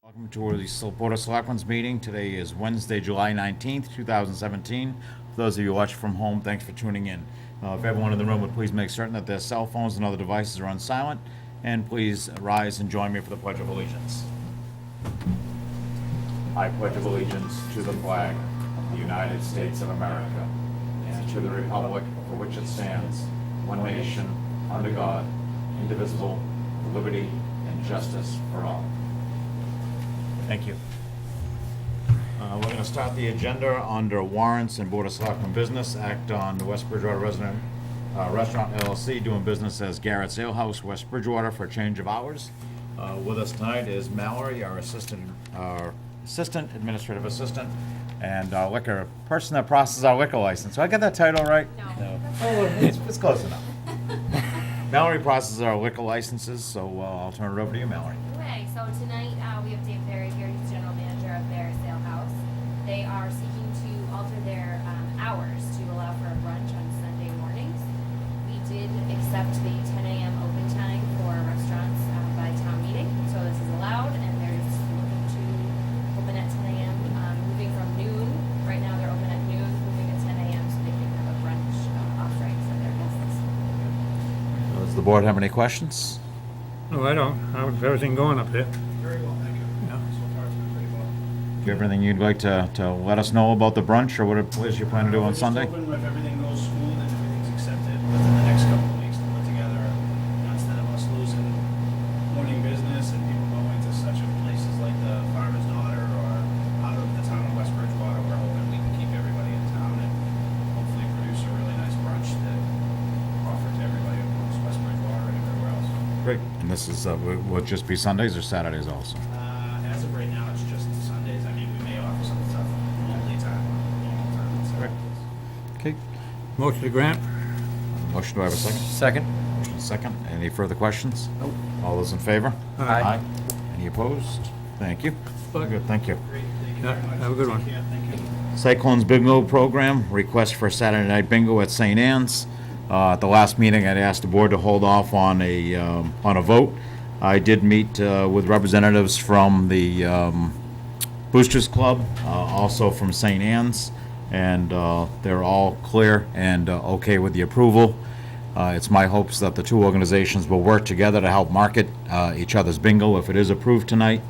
Welcome to the Board of Selectmen's meeting. Today is Wednesday, July 19th, 2017. For those of you watching from home, thanks for tuning in. If everyone in the room would please make certain that their cell phones and other devices are on silent, and please rise and join me for the Pledge of Allegiance. I pledge allegiance to the flag of the United States of America and to the republic for which it stands, one nation, under God, indivisible, with liberty and justice for all. Thank you. We're going to start the agenda under warrants and Board of Selectmen business. Act on the West Bridgewater Resident Restaurant LLC doing business as Garrett's Ale House, West Bridgewater, for a change of hours. With us tonight is Mallory, our assistant administrative assistant, and our liquor person that processes our liquor license. So I got that title right? No. Oh, it's close enough. Mallory processes our liquor licenses, so I'll turn it over to you, Mallory. Okay, so tonight we have Dave Berry here. He's general manager of Garrett's Ale House. They are seeking to alter their hours to allow for a brunch on Sunday mornings. We did accept the 10 a.m. open time for restaurants by town meeting, so this is allowed, and they're just looking to open at 10 a.m. Moving from noon. Right now they're open at noon, moving to 10 a.m. so they can have a brunch offering for their guests. Does the board have any questions? No, I don't. How's everything going up there? Very well, thank you. Yeah. So far, it's been pretty well. Do you have anything you'd like to let us know about the brunch, or what it is you plan to do on We're just Sunday? hoping if everything goes smooth and everything's accepted within the next couple of weeks to put together, instead of us losing morning business and people going to such a places like the Farmer's Daughter or out of the town of West Bridgewater, we're hoping we can keep everybody in town and hopefully produce a really nice brunch that offer to everybody who wants West Bridgewater and everywhere else. Great. And this is, will it just be Sundays or Saturdays also? As of right now, it's just Sundays. I mean, we may offer some stuff normally normal time. So. Right. Okay. Motion to grant? Motion, do I have a second? Second. Motion second. Any further questions? Nope. All those in favor? Aye. Any opposed? Thank you. Good, thank you. Great, thank you Yeah, very much. have a good one. Take care. Thank you. Cyclones Bingo Program, request for Saturday Night Bingo at St. Anne's. At the last meeting, I'd asked the board to hold off on a vote. I did meet with representatives from the Boosters Club, also from St. Anne's, and they're all clear and okay with the approval. It's my hopes that the two organizations will work together to help market each other's bingo if it is approved tonight,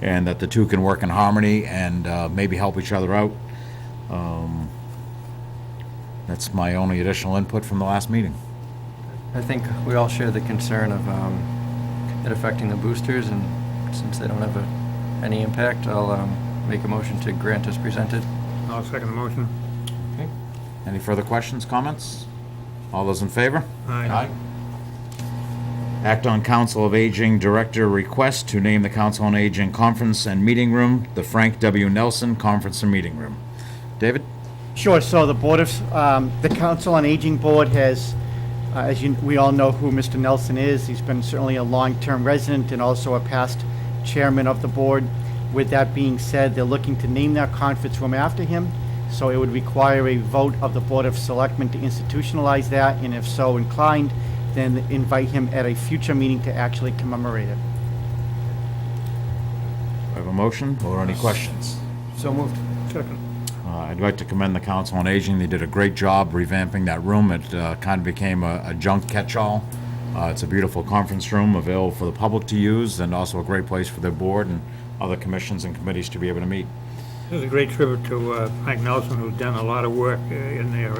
and that the two can work in harmony and maybe help each other out. That's my only additional input from the last meeting. I think we all share the concern of it affecting the boosters, and since they don't have any impact, I'll make a motion to grant as presented. I'll second the motion. Okay. Any further questions, comments? All those in favor? Aye. Act on Council of Aging Director request to name the Council on Aging Conference and Meeting Room, the Frank W. Nelson Conference and Meeting Room. David? Sure, so the Board of, the Council on Aging Board has, we all know who Mr. Nelson is. He's been certainly a long-term resident and also a past chairman of the board. With that being said, they're looking to name their conference room after him, so it would require a vote of the Board of Selectmen to institutionalize that, and if so inclined, then invite him at a future meeting to actually commemorate it. I have a motion or any questions? So moved. Second. I'd like to commend the Council on Aging. They did a great job revamping that room. It kind of became a junk catch-all. It's a beautiful conference room available for the public to use, and also a great place for their board and other commissions and committees to be able to meet. This is a great tribute to Frank Nelson, who's done a lot of work in there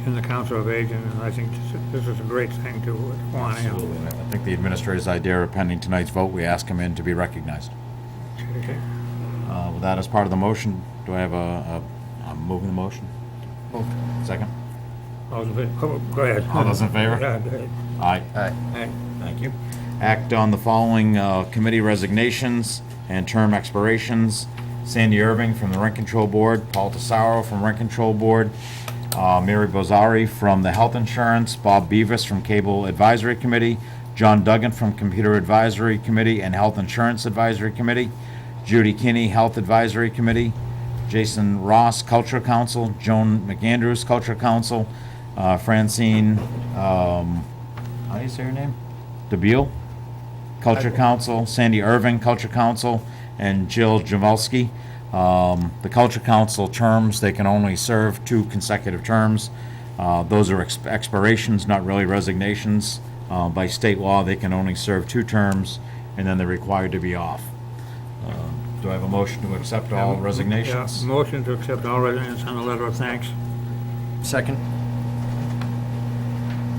in the Council of Aging, and I think this is a great thing to honor him. Absolutely. I think the administrator's idea of pending tonight's vote, we ask him in to be recognized. Okay. With that as part of the motion, do I have I'm moving the motion? Moved. Second? All those in favor? Go ahead. All those in favor? Yeah, go ahead. Aye. Aye. Aye. Thank you. Act on the following committee resignations and term expirations. Sandy Irving from the Rent Control Board, Paul Tesaro from Rent Control Board, Mary Bozari from the Health Insurance, Bob Beavis from Cable Advisory Committee, John Duggan from Computer Advisory Committee and Health Insurance Advisory Committee, Judy Kinney, Health Advisory Committee, Jason Ross, Cultural Council, Joan McAndrews, Cultural Council, Francine, how do you say her name? DeBeal, Culture Council, Sandy Irving, Culture Council, and Jill Jamelski. The Culture Council terms, they can only serve 2 consecutive terms. Those are expirations, not really resignations. By state law, they can only serve 2 terms, and then they're required to be off. Do I have a motion to accept all resignations? Yeah, motion to accept all resignations and a letter of thanks. Second?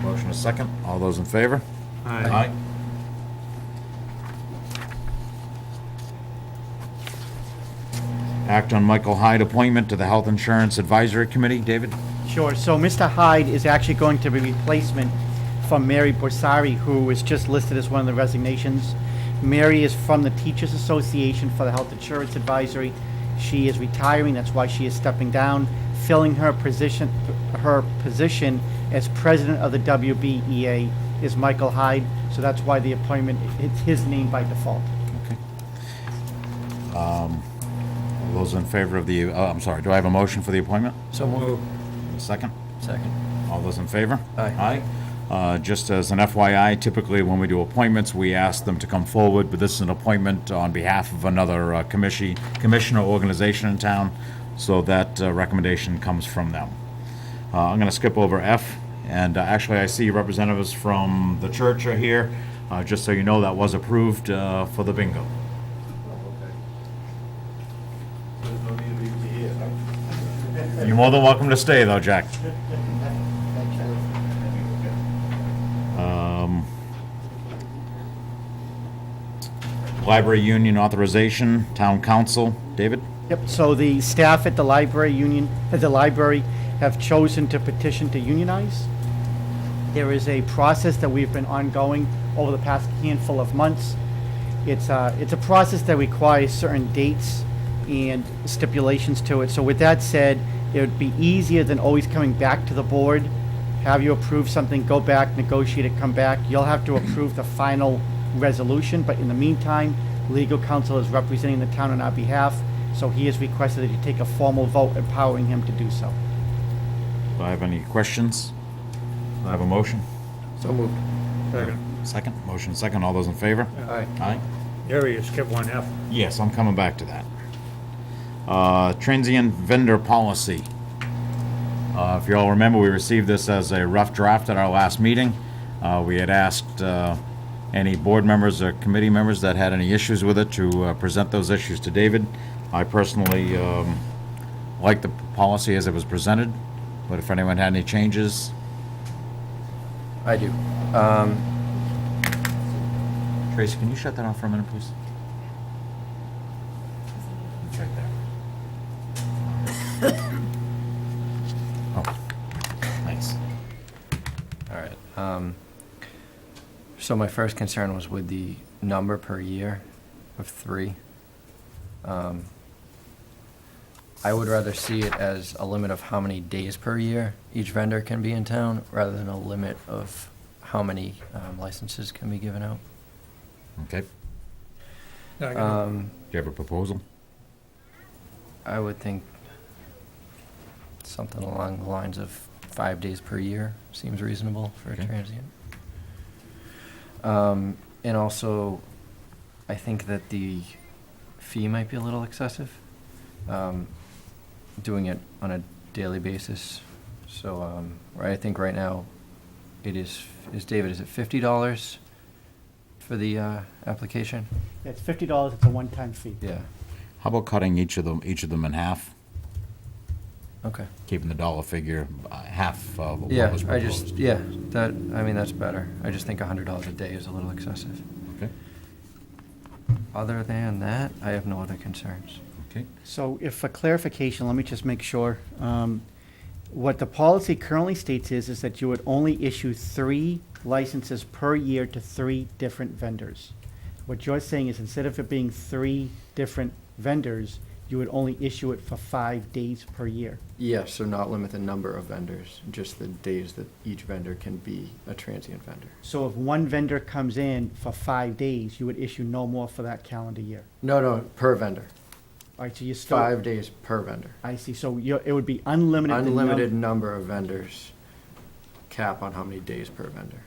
Motion is second. All those in favor? Aye. Act on Michael Hyde appointment to the Health Insurance Advisory Committee. David? Sure. So Mr. Hyde is actually going to be replacement for Mary Borsari, who is just listed as one of the resignations. Mary is from the Teachers Association for the Health Insurance Advisory. She is retiring, that's why she is stepping down. Filling her position as president of the WBEA is Michael Hyde, so that's why the appointment, it's his name by default. Okay. All those in favor of the, I'm sorry, do I have a motion for the appointment? So moved. Second? Second. All those in favor? Aye. Just as an FYI, typically when we do appointments, we ask them to come forward, but this is an appointment on behalf of another commissioner organization in town, so that recommendation comes from them. I'm going to skip over F, and actually I see representatives from the church are here. Just so you know, that was approved for the bingo. You're more than welcome to stay, though, Jack. Library Union authorization, Town Council. David? Yep, so the staff at the library have chosen to petition to unionize. There is a process that we've been ongoing over the past handful of months. It's a process that requires certain dates and stipulations to it. So with that said, it would be easier than always coming back to the board, have you approve something, go back, negotiate it, come back. You'll have to approve the final resolution, but in the meantime, legal counsel is representing the town on our behalf, so he has requested that you take a formal vote empowering him to do so. Do I have any questions? Do I have a motion? So moved. Second. Second? Motion second. All those in favor? Aye. Aye? Gary, you skipped one F. Yes, I'm coming back to that. Transient vendor policy. If you all remember, we received this as a rough draft at our last meeting. We had asked any board members or committee members that had any issues with it to present those issues to David. I personally like the policy as it was presented, but if anyone had any changes, I do. Tracy, can you shut that off for a minute, please? It's right there. Oh, thanks. All right. So my first concern was with the number per year of 3. I would rather see it as a limit of how many days per year each vendor can be in town, rather than a limit of how many licenses can be given out. Okay. Do Um, you have a proposal? I would think something along the lines of 5 days per year seems reasonable for Okay. a transient. And also, I think that the fee might be a little excessive, doing it on a daily basis. So, I think right now, it is David, is it $50 for the application? Yeah, it's $50, it's a one-time fee. Yeah, How about cutting each of them in half, okay. keeping the dollar figure half of what Yeah, was I proposed? just, yeah, that, I mean, that's better. I just think $100 a day is a little excessive. Okay. Other than that, I have no other concerns. Okay. So if for clarification, let me just make sure. What the policy currently states is that you would only issue 3 licenses per year to 3 different vendors. What you're saying is instead of it being 3 different vendors, you would only issue it for 5 days per year. Yeah, so not limit the number of vendors, just the days that each vendor can be a transient vendor. So if one vendor comes in for 5 days, you would issue no more for that calendar year. No, per vendor. All right, so you still. 5 days per vendor. I see, so it would be unlimited. the Unlimited number of vendors, cap on how many days per vendor.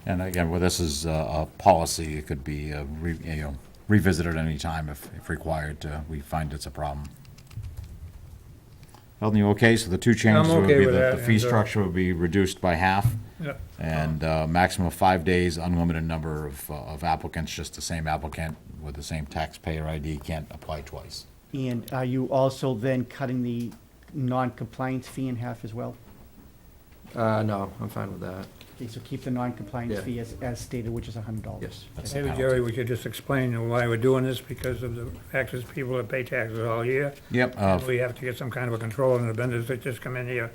And again, well, this is a policy, it could be revisit it any time if required, we find it's a problem. Eldon, you okay? So the two changes I'm would okay be with that that, the fee and, structure would be reduced by half, Yeah. and maximum of 5 days, unlimited number of applicants, just the same applicant with the same taxpayer ID can't apply twice. And are you also then cutting the non-compliance fee in half as well? No, I'm fine with that. Okay, so keep the non-compliance Yeah. fee as stated, which is $100. Yes. That's the Maybe, penalty. Jerry, we could just explain why we're doing this, because of the fact that people that pay taxes all year. Yep, We have to get some kind of a control on the vendors that just come in here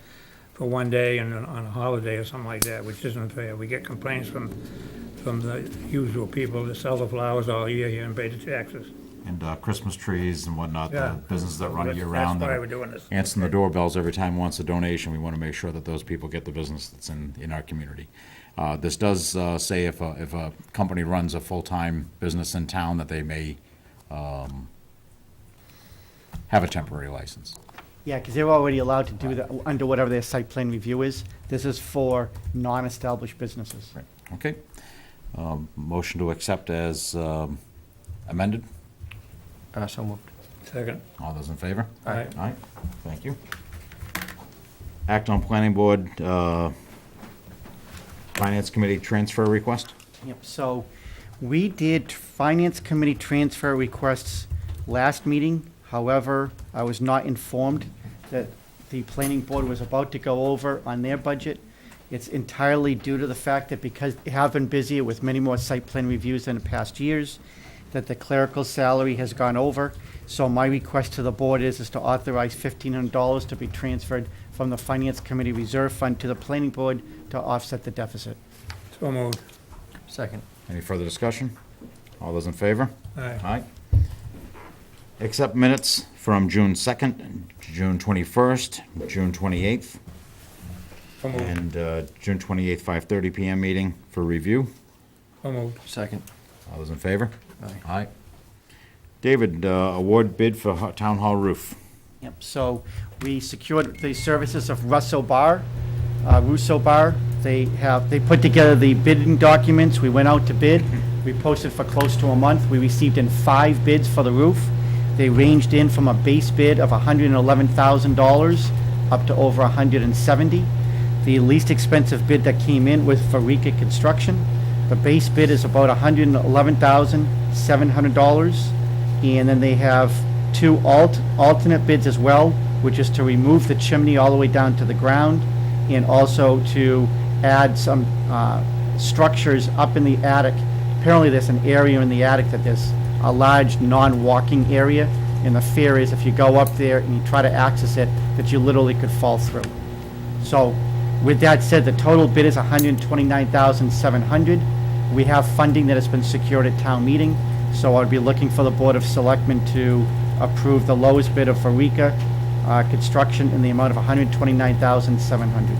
for one day and on a holiday or something like that, which isn't fair. We get complaints from the usual people that sell the flowers all year here and pay the taxes. and Christmas trees and whatnot, the Yeah. businesses that run That's- year-round. That's why that we're doing this. answering the doorbells every time wants a donation, we want to make sure that those people get the business that's in our community. This does say if a company runs a full-time business in town, that they may have a temporary license. Yeah, because they're already allowed to do that under whatever their site plan review is. This is for non-established businesses. Right, okay. Motion to accept as amended. So moved. Second. All those in favor? Aye. Aye, thank you. Act on planning board, finance committee transfer request. Yep, so we did finance committee transfer requests last meeting. However, I was not informed that the planning board was about to go over on their budget. It's entirely due to the fact that because they have been busier with many more site plan reviews than in past years, that the clerical salary has gone over. So my request to the board is to authorize $1,500 to be transferred from the finance committee reserve fund to the planning board to offset the deficit. So moved. Second. Any further discussion? All those in favor? Aye. Aye. Accept minutes from June 2nd, June 21st, June 28th, So moved. and June 28th, 5:30 PM meeting for review. So moved. Second. All those in favor? Aye. Aye. David, award bid for town hall roof. Yep, so we secured the services of Russo Bar, Russo Bar. They put together the bidding documents. We went out to bid. We posted for close to a month. We received in 5 bids for the roof. They ranged in from a base bid of $111,000 up to over $170,000. The least expensive bid that came in was Farika Construction. The base bid is about $111,700. And then they have 2 alternate bids as well, which is to remove the chimney all the way down to the ground and also to add some structures up in the attic. Apparently there's an area in the attic that there's a large non-walking area, and the fear is if you go up there and you try to access it, that you literally could fall through. So with that said, the total bid is $129,700. We have funding that has been secured at town meeting, so I'd be looking for the Board of Selectmen to approve the lowest bid of Farika Construction in the amount of $129,700.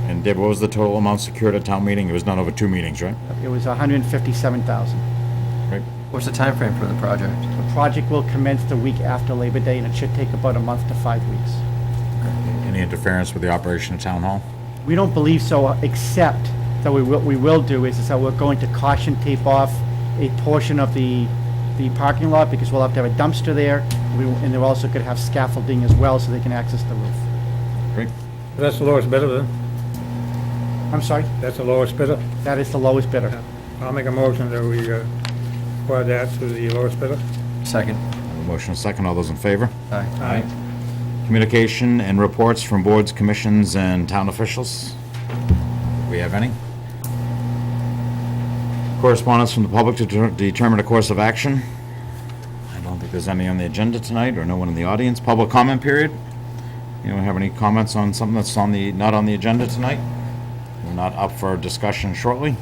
And Deb, what was the total amount secured at town meeting? It was done over 2 meetings, right? It was $157,000. Right. What's the time frame for the project? The project will commence the week after Labor Day, and it should take about a month to 5 weeks. Any interference with the operation of town hall? We don't believe so, except that what we will do is that we're going to caution tape off a portion of the parking lot, because we'll have to have a dumpster there, and they're also going to have scaffolding as well, so they can access the roof. Great. That's the lowest bidder then? I'm sorry, That's the lowest bidder? that is the lowest bidder. I'll make a motion that we apply that to the lowest bidder. Second. A motion and a second. All those in favor? Aye. Aye. Communication and reports from boards, commissions, and town officials. Do we have any? Correspondence from the public to determine a course of action. I don't think there's any on the agenda tonight, or no one in the audience. Public comment period. Anyone have any comments on something that's not on the agenda tonight? We're not up for discussion shortly.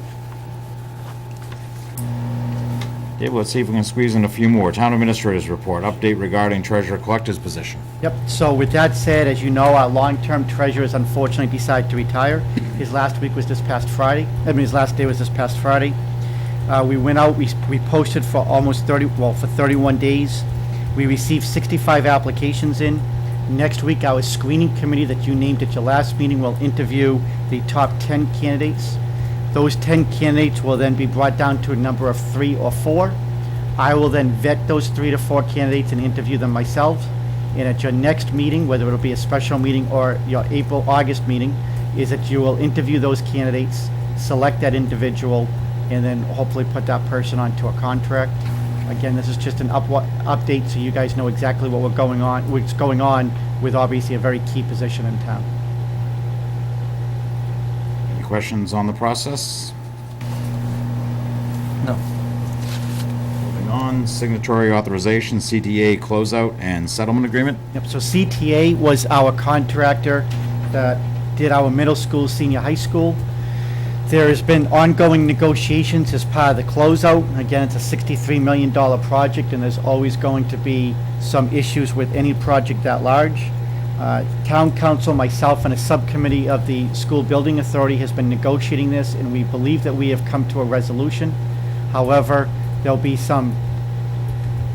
Dave, let's see if we can squeeze in a few more. Town administrators report, update regarding treasurer collector's position. Yep, so with that said, as you know, our long-term treasurer has unfortunately decided to retire. His last week was this past Friday, his last day was this past Friday. We went out, we posted for almost 31 days. We received 65 applications in. Next week, our screening committee that you named at your last meeting will interview the top 10 candidates. Those 10 candidates will then be brought down to a number of 3 or 4. I will then vet those 3 to 4 candidates and interview them myself. And at your next meeting, whether it'll be a special meeting or your August meeting, is that you will interview those candidates, select that individual, and then hopefully put that person onto a contract. Again, this is just an update so you guys know exactly what's going on with obviously a very key position in town. Any questions on the process? No. Moving on, signatory authorization, CTA closeout and settlement agreement. Yep, so CTA was our contractor that did our middle school, senior high school. There has been ongoing negotiations as part of the closeout. Again, it's a $63 million project, and there's always going to be some issues with any project that large. Town council, myself, and a subcommittee of the School Building Authority has been negotiating this, and we believe that we have come to a resolution. However, there'll be some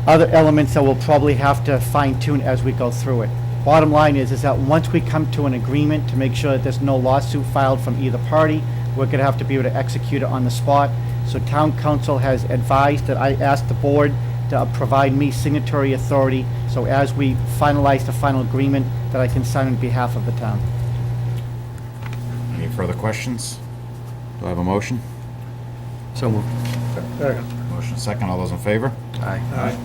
other elements that we'll probably have to fine tune as we go through it. Bottom line is that once we come to an agreement to make sure that there's no lawsuit filed from either party, we're gonna have to be able to execute it on the spot. So town council has advised that I ask the board to provide me signatory authority, so as we finalize the final agreement, that I can sign on behalf of the town. Any further questions? Do I have a motion? So moved. Second. Motion second, all those in favor? Aye.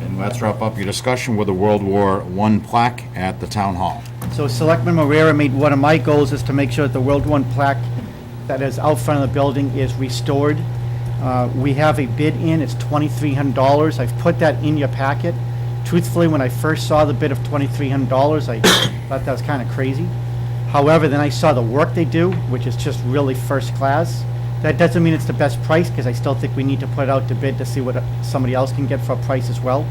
And let's wrap up your discussion with the World War I plaque at the town hall. So Selectman Moreira made, one of my goals is to make sure that the World War I plaque that is out front of the building is restored. We have a bid in, it's $2,300. I've put that in your packet. Truthfully, when I first saw the bid of $2,300, I thought that was kind of crazy. However, then I saw the work they do, which is just really first class. That doesn't mean it's the best price, because I still think we need to put it out to bid to see what somebody else can get for a price as well.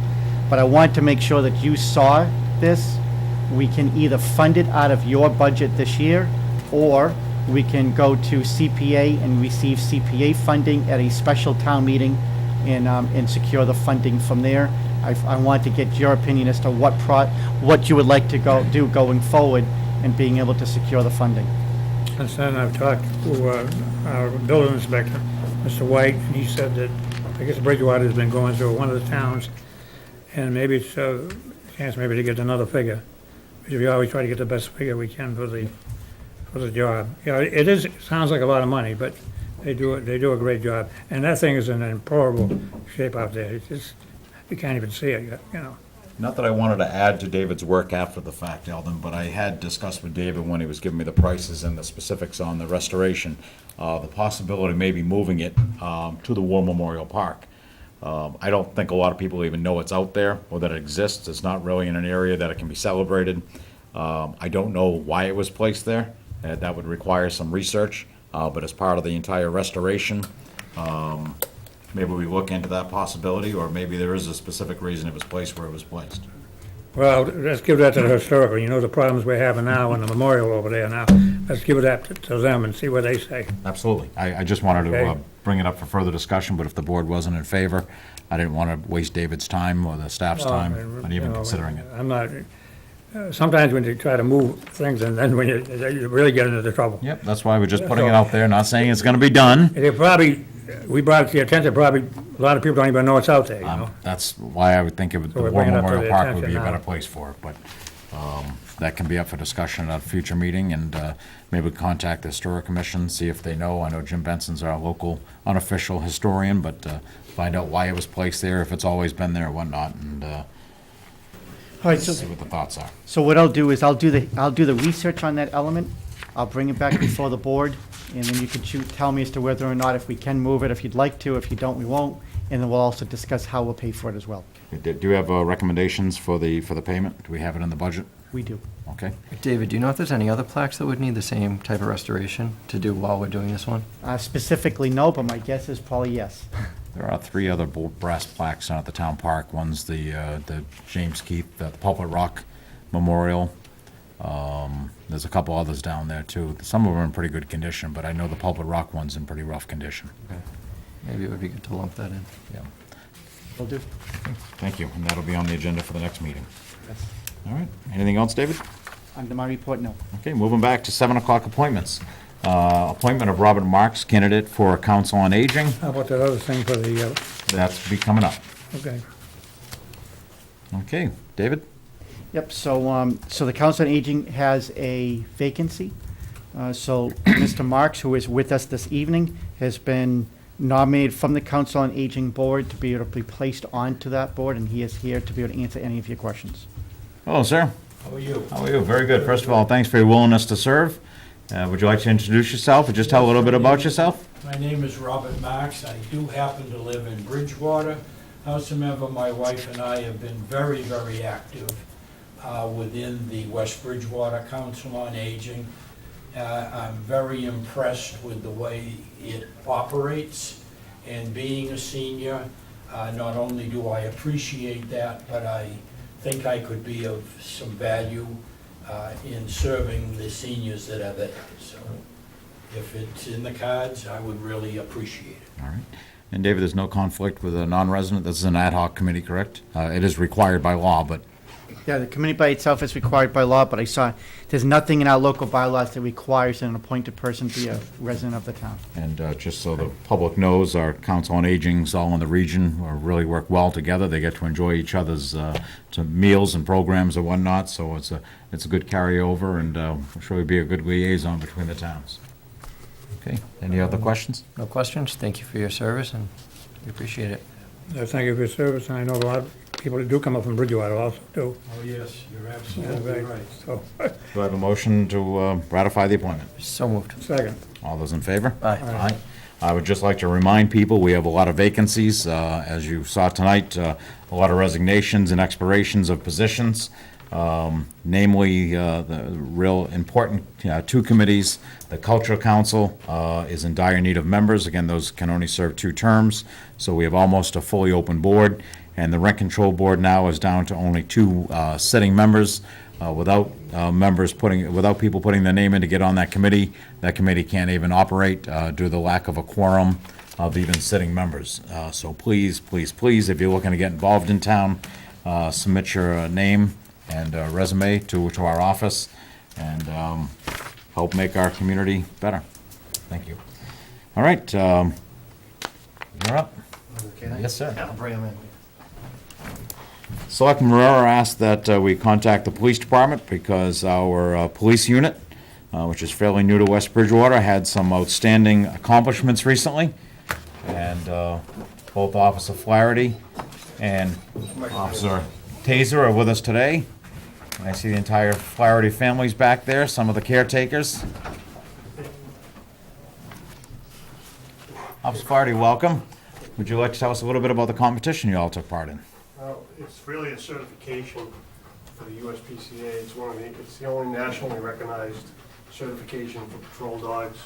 But I want to make sure that you saw this. We can either fund it out of your budget this year, or we can go to CPA and receive CPA funding at a special town meeting and secure the funding from there. I want to get your opinion as to what you would like to do going forward and being able to secure the funding. Since then, I've talked to our building inspector, Mr. White, and he said that, I guess Bridgewater's been going through one of the towns, and maybe it's a chance maybe to get another figure. Because we always try to get the best figure we can for the job. Yeah, it sounds like a lot of money, but they do a great job. And that thing is in an deplorable shape out there. It's just, you can't even see it, you know. Not that I wanted to add to David's work after the fact, Eldon, but I had discussed with David when he was giving me the prices and the specifics on the restoration, the possibility of maybe moving it to the War Memorial Park. I don't think a lot of people even know it's out there or that it exists. It's not really in an area that it can be celebrated. I don't know why it was placed there. That would require some research, but as part of the entire restoration, maybe we look into that possibility, or maybe there is a specific reason it was placed where it was placed. Well, let's give that to the historical. You know the problems we're having now in the memorial over there now. Let's give that to them and see what they say. Absolutely. I just wanted to Okay. bring it up for further discussion, but if the board wasn't in favor, I didn't want to waste David's time or the staff's time on even considering it. I'm not, sometimes when you try to move things and then when you really get into the trouble. Yep, that's why we're just putting it out there, not saying it's going to be done. And it probably, we brought it to the attention, probably, a lot of people don't even know it's out there, you know? That's why I would think the we're War bringing it up to Memorial their Park would be a attention better now. place for it, but that can be up for discussion at a future meeting, and maybe contact the Historic Commission, see if they know. I know Jim Benson's our local unofficial historian, but find out why it was placed there, if it's always been there or whatnot, and All right, see so what the thoughts are. what I'll do is I'll do the research on that element. I'll bring it back before the board, and then you can tell me as to whether or not if we can move it, if you'd like to. If you don't, we won't. And then we'll also discuss how we'll pay for it as well. Do you have recommendations for the payment? Do we have it in the budget? We do. Okay. David, do you know if there's any other plaques that would need the same type of restoration to do while we're doing this one? Specifically, no, but my guess is probably yes. There are 3 other brass plaques down at the town park. One's the James Keith, the Pulpit Rock Memorial. There's a couple others down there too. Some of them are in pretty good condition, but I know the Pulpit Rock one's in pretty rough condition. Okay. Maybe it would be good to lump that in. Yeah. Will do. Thank you, and that'll be on the agenda for the next meeting. Yes. All right, anything else, David? Under my report, no. Okay, moving back to 7 o'clock appointments. Appointment of Robert Marks, candidate for Council on Aging. How about that other thing for the, That's be coming up. Okay. Okay, David? Yep, so the Council on Aging has a vacancy. So Mr. Marks, who is with us this evening, has been nominated from the Council on Aging Board to be able to be placed onto that board, and he is here to be able to answer any of your questions. Hello, sir. How are you? How are you? Very good. First of all, thanks for your willingness to serve. Would you like to introduce yourself or just tell a little bit about yourself? My name is Robert Marks. I do happen to live in Bridgewater. Howsoever, my wife and I have been very, very active within the West Bridgewater Council on Aging. I'm very impressed with the way it operates, and being a senior, not only do I appreciate that, but I think I could be of some value in serving the seniors that are there. So if it's in the cards, I would really appreciate it. All right. And David, there's no conflict with a non-resident? This is an ad hoc committee, correct? It is required by law, but Yeah, the committee by itself is required by law, but I saw there's nothing in our local bylaws that requires an appointed person to be a resident of the town. And just so the public knows, our Council on Aging's all in the region, really work well together. They get to enjoy each other's meals and programs and whatnot, so it's a good carryover, and I'm sure it'd be a good liaison between the towns. Okay, any other questions? No questions? Thank you for your service, and we appreciate it. Thank you for your service, and I know a lot of people that do come up from Bridgewater also do. Oh, yes, you're Yeah, absolutely right. So, Do I have a motion to ratify the appointment? So moved. second. All those in favor? Aye. I would just like to remind people, we have a lot of vacancies. As you saw tonight, a lot of resignations and expirations of positions, namely the real important two committees. The Cultural Council is in dire need of members. Again, those can only serve 2 terms, so we have almost a fully open board. And the Rent Control Board now is down to only 2 sitting members. Without without people putting their name in to get on that committee can't even operate due to the lack of a quorum of even sitting members. So please, please, please, if you're looking to get involved in town, submit your name and resume to our office, and help make our community better. Thank you. All right, you're up. Yes, sir. I'll bring him in. Selectman Marrera asked that we contact the police department because our police unit, which is fairly new to West Bridgewater, had some outstanding accomplishments recently. And both Officer Flaherty and Officer Taser are with us today. And I see the entire Flaherty family's back there, some of the caretakers. Officer Flaherty, welcome. Would you like to tell us a little bit about the competition you all took part in? Well, it's really a certification for the USPCA. It's the only nationally recognized certification for patrol dogs.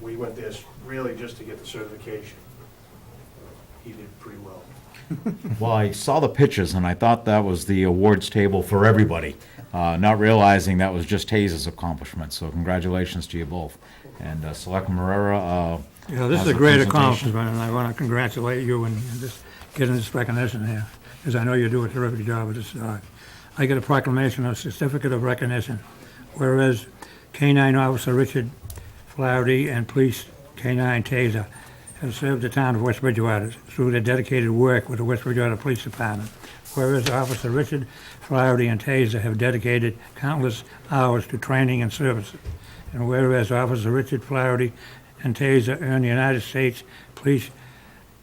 We went there really just to get the certification. He did pretty well. Well, I saw the pictures, and I thought that was the awards table for everybody, not realizing that was just Taser's accomplishment. So congratulations to you both. And Selectman Marrera. Yeah, this is has a great presentation. accomplishment, and I want to congratulate you and just getting this recognition here, because I know you do a terrific job with this dog. I get a proclamation of certificate of recognition, whereas K-9 Officer Richard Flaherty and Police K-9 Taser have served the town of West Bridgewater through their dedicated work with the West Bridgewater Police Department, whereas Officer Richard Flaherty and Taser have dedicated countless hours to training and service, and whereas Officer Richard Flaherty and Taser earned the United States Police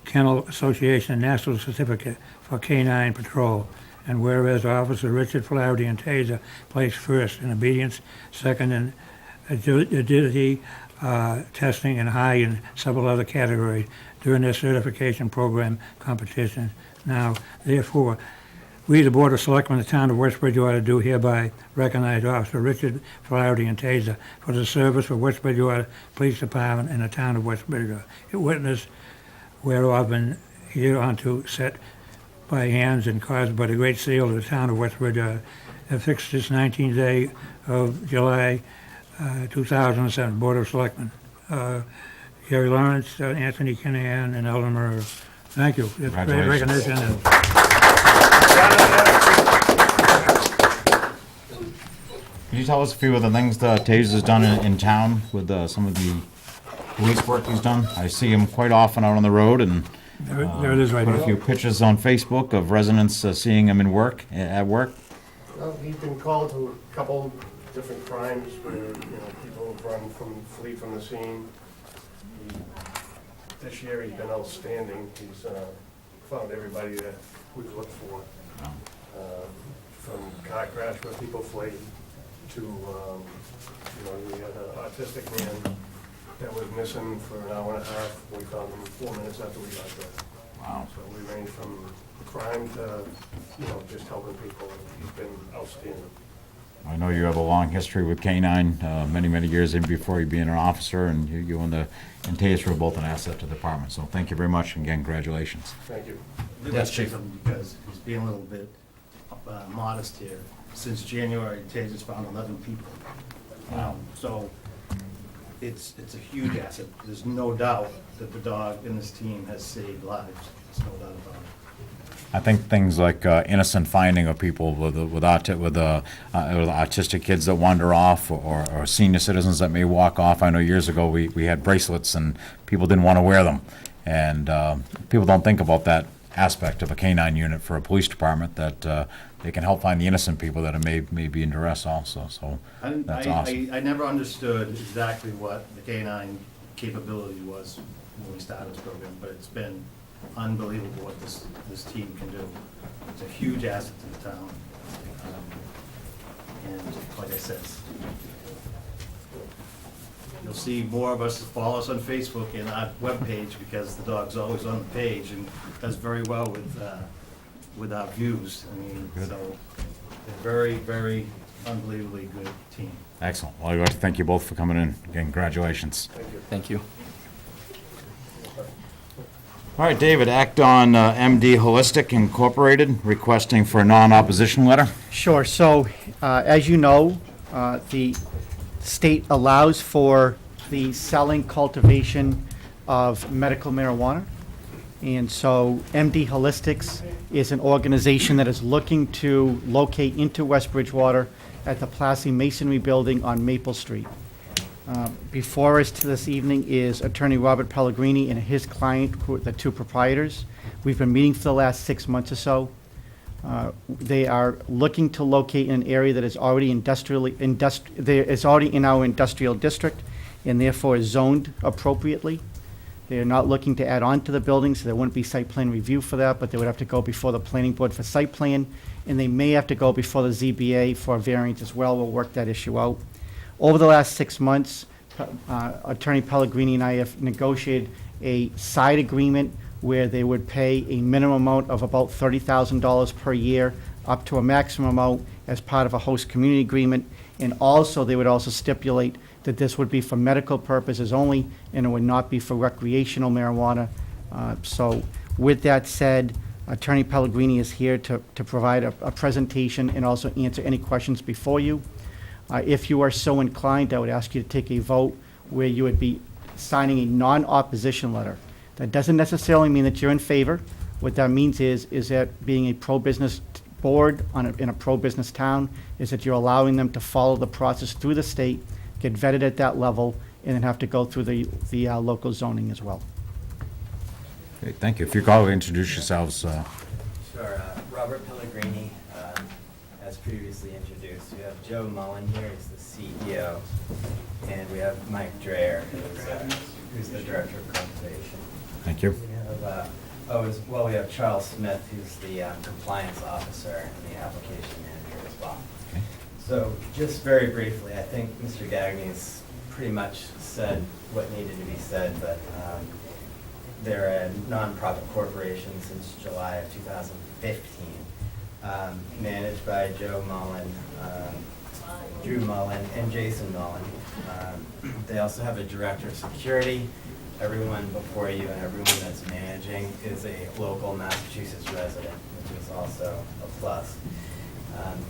Kennel Association National Certificate for K-9 Patrol, and whereas Officer Richard Flaherty and Taser placed first in obedience, second in agility testing, and high in several other categories during their certification program competition. Now, therefore, we, the Board of Selectmen of the Town of West Bridgewater, do hereby recognize Officer Richard Flaherty and Taser for the service for West Bridgewater Police Department and the Town of West Bridgewater. It witness whereof been hereunto set by hands and caused by the Great Seal of the Town of West Bridgewater, affixed this 19th day of July 2007, Board of Selectmen. Gary Lawrence, Anthony Kinahan, and Ellen Murray. Thank you. It's great Congratulations. recognition. And Can you tell us a few of the things that Taser's done in town with some of the police work he's done? I see him quite often out on the road, and There it is right Put a few here. pictures on Facebook of residents seeing him at work. Well, he's been called to a couple different crimes where, people have flee from the scene. This year, he's been outstanding. He's found everybody that we've looked for. From car crash where people flee to, we had an autistic man that was missing for an hour and a half. We found him 4 minutes after we got there. Wow. So we range from crime to, just helping people. He's been outstanding. I know you have a long history with K-9, many, many years even before you being an officer, and you and TASER are both an asset to the department. So thank you very much, and again, congratulations. Thank you. I did want to say something because he's being a little bit modest here. Since January, Taser's found 11 people. So it's a huge asset. There's no doubt that the dog in this team has saved lives. There's no doubt about it. I think things like innocent finding of people with autistic kids that wander off, or senior citizens that may walk off. I know years ago we had bracelets and people didn't want to wear them, and people don't think about that aspect of a K-9 unit for a police department, that they can help find the innocent people that may be in duress also. So that's awesome. I never understood exactly what the K-9 capability was when we started this program, but it's been unbelievable what this team can do. It's a huge asset to the town. And like I said, you'll see more of us follow us on Facebook and our webpage, because the dog's always on the page and does very well with our views. I mean, so they're very, very unbelievably good team. Excellent. Well, I'd like to thank you both for coming in. Again, congratulations. Thank you. All right, David, act on MD Holistic Incorporated requesting for a non-opposition letter. Sure. So, as you know, the state allows for the selling, cultivation of medical marijuana. And so MD Holistics is an organization that is looking to locate into West Bridgewater at the Plassey Masonry Building on Maple Street. Before us this evening is Attorney Robert Pellegrini and his client, who are the two proprietors. We've been meeting for the last 6 months or so. They are looking to locate in an area that is already is already in our industrial district and therefore is zoned appropriately. They are not looking to add on to the building, so there wouldn't be site plan review for that, but they would have to go before the planning board for site plan, and they may have to go before the ZBA for a variance as well. We'll work that issue out. Over the last 6 months, Attorney Pellegrini and I have negotiated a side agreement where they would pay a minimum amount of about $30,000 per year up to a maximum amount as part of a host community agreement. And also, they would also stipulate that this would be for medical purposes only, and it would not be for recreational marijuana. So with that said, Attorney Pellegrini is here to provide a presentation and also answer any questions before you. If you are so inclined, I would ask you to take a vote where you would be signing a non-opposition letter. That doesn't necessarily mean that you're in favor. What that means is that being a pro-business board in a pro-business town, is that you're allowing them to follow the process through the state, get vetted at that level, and then have to go through the local zoning as well. Okay, thank you. If you could all introduce yourselves. Sure. Robert Pellegrini, as previously introduced. We have Joe Mullen here, he's the CEO, and we have Mike Dreyer, who's the Director of Conservation. Thank you. We have, we have Charles Smith, who's the Compliance Officer and the Application Manager as well. Okay. So just very briefly, I think Mr. Gagny's pretty much said what needed to be said, but they're a nonprofit corporation since July of 2015, managed by Joe Mullen, Drew Mullen, and Jason Mullen. They also have a director of security. Everyone before you and everyone that's managing is a local Massachusetts resident, which is also a plus.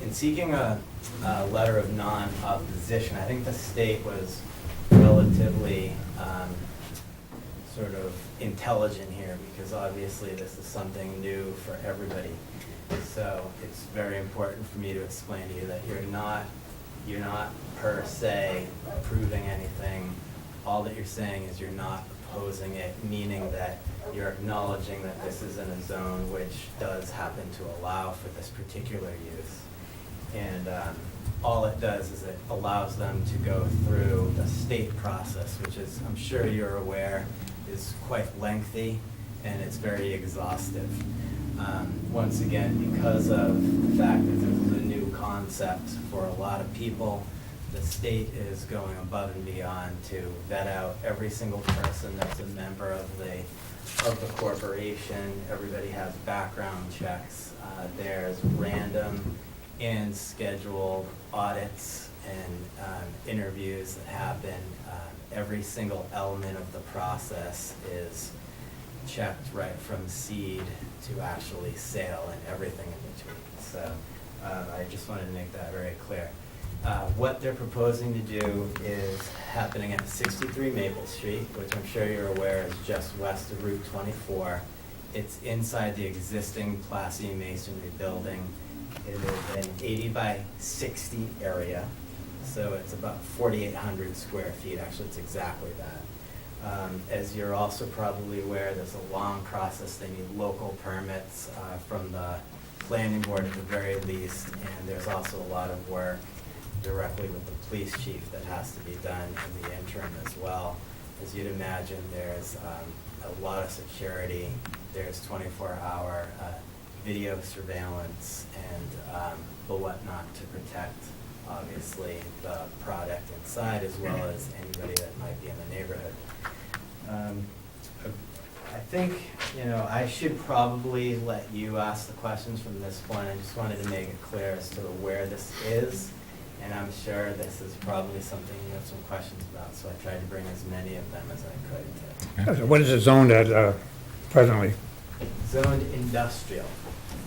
In seeking a letter of non-opposition, I think the state was relatively sort of intelligent here, because obviously this is something new for everybody. So it's very important for me to explain to you that you're not per se approving anything. All that you're saying is you're not proposing it, meaning that you're acknowledging that this is in a zone which does happen to allow for this particular use. And all it does is it allows them to go through the state process, which is, I'm sure you're aware, is quite lengthy and it's very exhaustive. Once again, because of the fact that this is a new concept for a lot of people, the state is going above and beyond to vet out every single person that's a member of the corporation. Everybody has background checks. There's random and scheduled audits and interviews that happen. Every single element of the process is checked right from seed to actually sale and everything in between. So I just wanted to make that very clear. What they're proposing to do is happening at 63 Maple Street, which I'm sure you're aware is just west of Route 24. It's inside the existing Plassey Masonry building. It is an 80 by 60 area, so it's about 4,800 square feet. Actually, it's exactly that. As you're also probably aware, there's a long process. They need local permits from the planning board at the very least, and there's also a lot of work directly with the police chief that has to be done in the interim as well. As you'd imagine, there's a lot of security. There's 24-hour video surveillance and the whatnot to protect, obviously, the product inside as well as anybody that might be in the neighborhood. I think, I should probably let you ask the questions from this point. I just wanted to make it clear as to where this is, and I'm sure this is probably something you have some questions about, so I tried to bring as many of them as I could. What is it zoned at presently? Zoned industrial,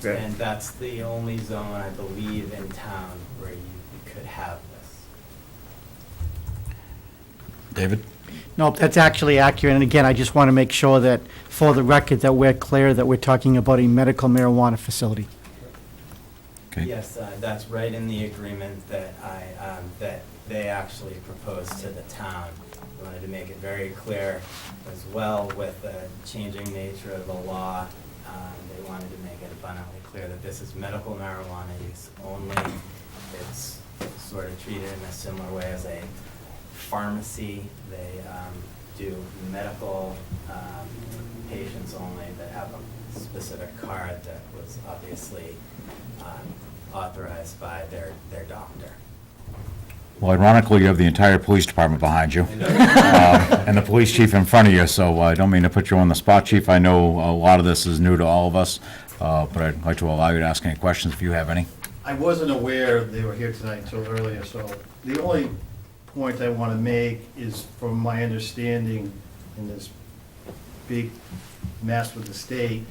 Yeah. and that's the only zone, I believe, in town where you could have this. David? No, that's actually accurate, and again, I just want to make sure that, for the record, that we're clear that we're talking about a medical marijuana facility. Okay. Yes, that's right in the agreement that that they actually proposed to the town. I wanted to make it very clear as well with the changing nature of the law. They wanted to make it abundantly clear that this is medical marijuana use only. It's sort of treated in a similar way as a pharmacy. They do medical patients only that have a specific card that was obviously authorized by their doctor. Well, ironically, you have the entire police department behind you, and the police chief in front of you, so I don't mean to put you on the spot, Chief. I know a lot of this is new to all of us, but I'd like to allow you to ask any questions if you have any. I wasn't aware they were here tonight until earlier, so the only point I want to make is, from my understanding in this big mess with the state,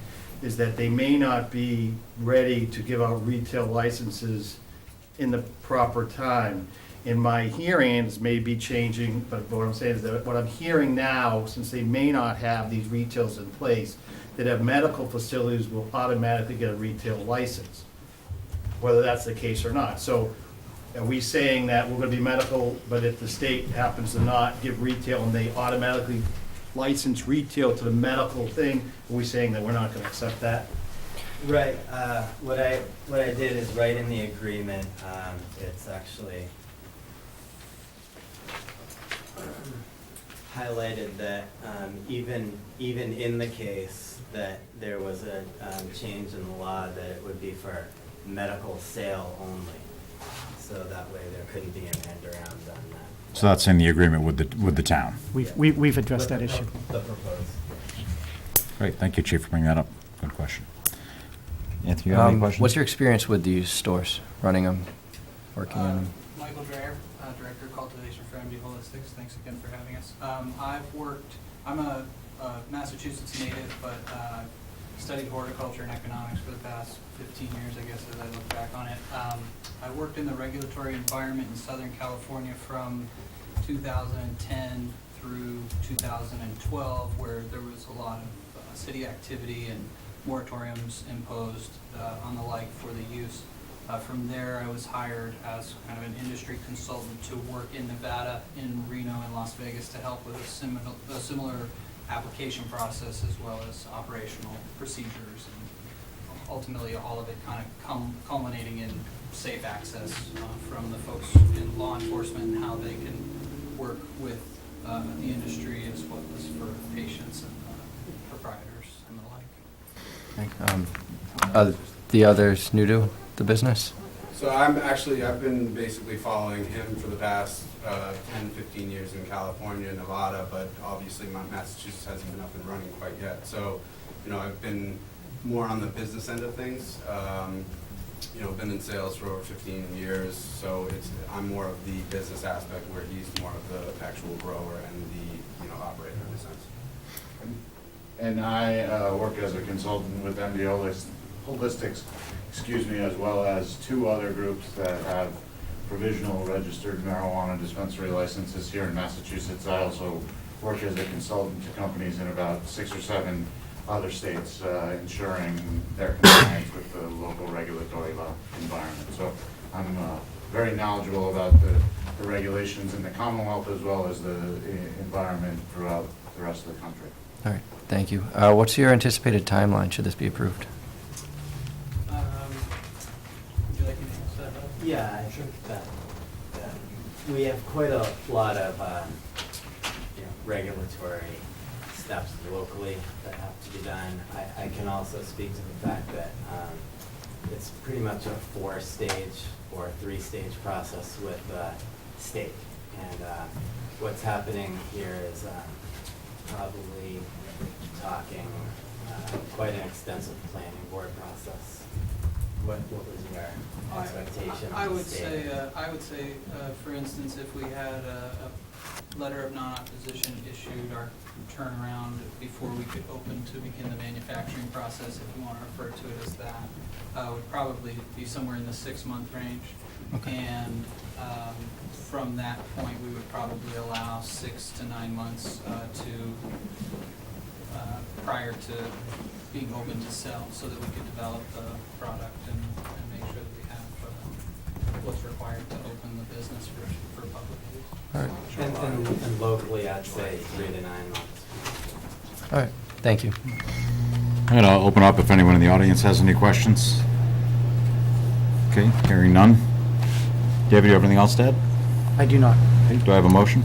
is that they may not be ready to give out retail licenses in the proper time. In my hearings may be changing, but what I'm saying is that what I'm hearing now, since they may not have these retails in place, that have medical facilities will automatically get a retail license, whether that's the case or not. So are we saying that we're gonna be medical, but if the state happens to not give retail and they automatically license retail to the medical thing, are we saying that we're not gonna accept that? Right. What I did is write in the agreement. It's actually highlighted that even in the case that there was a change in the law, that it would be for medical sale only. So that way there couldn't be an end around on that. So that's in the agreement with the town. We've addressed that issue. The proposed. Great, thank you, Chief, for bringing that up. Good question. Anthony, you have any questions? What's your experience with these stores, running them, working in them? Michael Dreyer, Director of Cultivation for MD Holistics. Thanks again for having us. I'm a Massachusetts native, but studied horticulture and economics for the past 15 years, I guess, as I look back on it. I worked in the regulatory environment in Southern California from 2010 through 2012, where there was a lot of city activity and moratoriums imposed on the like for the use. From there, I was hired as kind of an industry consultant to work in Nevada, in Reno, and Las Vegas to help with a similar application process as well as operational procedures, and ultimately all of it kind of culminating in safe access from the folks in law enforcement and how they can work with the industry as well as for patients and proprietors and the like. Are the others new to the business? So I've been basically following him for the past 10, 15 years in California, Nevada, but obviously Massachusetts hasn't been up and running quite yet. So, I've been more on the business end of things. Been in sales for over 15 years, so I'm more of the business aspect where he's more of the actual grower and the, operator in a sense. And I work as a consultant with MD Holistics, as well as 2 other groups that have provisional registered marijuana dispensary licenses here in Massachusetts. I also work as a consultant to companies in about 6 or 7 other states, ensuring their compliance with the local regulatory law environment. So I'm very knowledgeable about the regulations in the Commonwealth as well as the environment throughout the rest of the country. All right, thank you. What's your anticipated timeline should this be approved? Would you like me to set that up? Yeah, I think that we have quite a lot of regulatory steps locally that have to be done. I can also speak to the fact that it's pretty much a 4-stage or 3-stage process with the state. And what's happening here is probably talking quite an extensive planning board process. What was your expectation? I would say, for instance, if we had a letter of non-opposition issued, our turnaround before we could open to begin the manufacturing process, if you want to refer to it as that, would probably be somewhere in the 6-month range. Okay. And from that point, we would probably allow 6 to 9 months prior to being open to sell, so that we could develop the product and make sure that we have what's required to open the business for public use. All right. And locally, I'd say 3 to 9 months. All right, thank you. I'm going to open up if anyone in the audience has any questions. Okay, hearing none. David, do you have anything else to add? I do not. Okay, do I have a motion?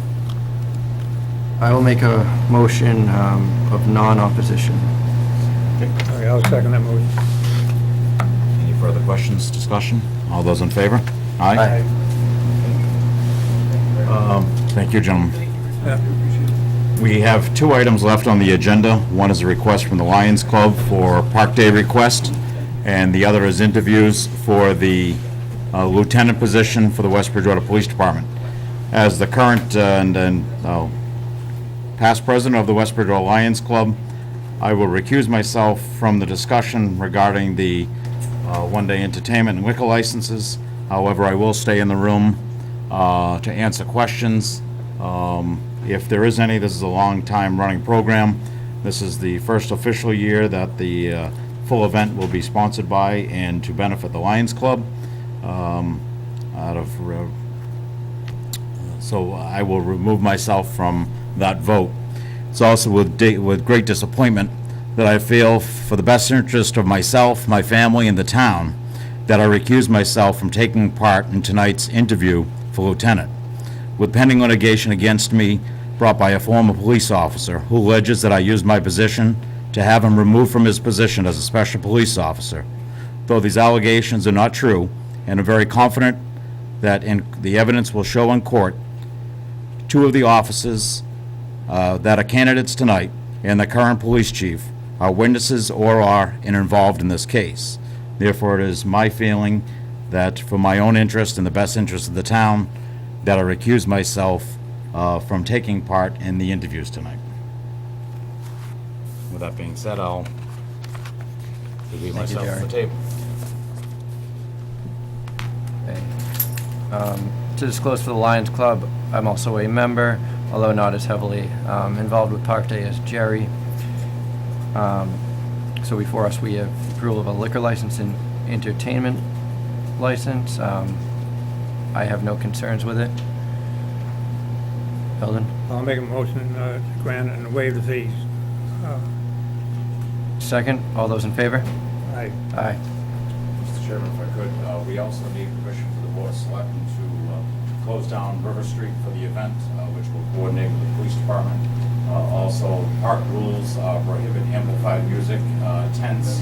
I will make a motion of non-opposition. All right, I'll second that motion. Any further questions, discussion? All those in favor? Aye. Thank you, gentlemen. Yeah. We have 2 items left on the agenda. One is a request from the Lions Club for Park Day request, and the other is interviews for the lieutenant position for the West Bridgewater Police Department. As the current and past president of the West Bridgewater Lions Club, I will recuse myself from the discussion regarding the one-day entertainment and liquor licenses. However, I will stay in the room to answer questions. If there is any, this is a long time running program. This is the first official year that the full event will be sponsored by and to benefit the Lions Club. So I will remove myself from that vote. It's also with great disappointment that I feel, for the best interest of myself, my family, and the town, that I recuse myself from taking part in tonight's interview for lieutenant, with pending litigation against me brought by a former police officer who alleges that I used my position to have him removed from his position as a special police officer. Though these allegations are not true, and I'm very confident that the evidence will show in court, 2 of the officers that are candidates tonight and the current police chief are witnesses or are involved in this case. Therefore, it is my feeling that for my own interest and the best interest of the town, that I recuse myself from taking part in the interviews tonight. With that being said, I'll leave myself on the table. Okay. To disclose for the Lions Club, I'm also a member, although not as heavily involved with Park Day as Jerry. So before us, we have approval of a liquor license and entertainment license. I have no concerns with it. Eldon? I'll make a motion to grant and waive the fees. Second. All those in favor? Aye. Aye. Mr. Chairman, if I could, we also need permission for the Board of Selectmen to close down River Street for the event, which will coordinate with the police department. Also, park rules prohibit amplified music, tents,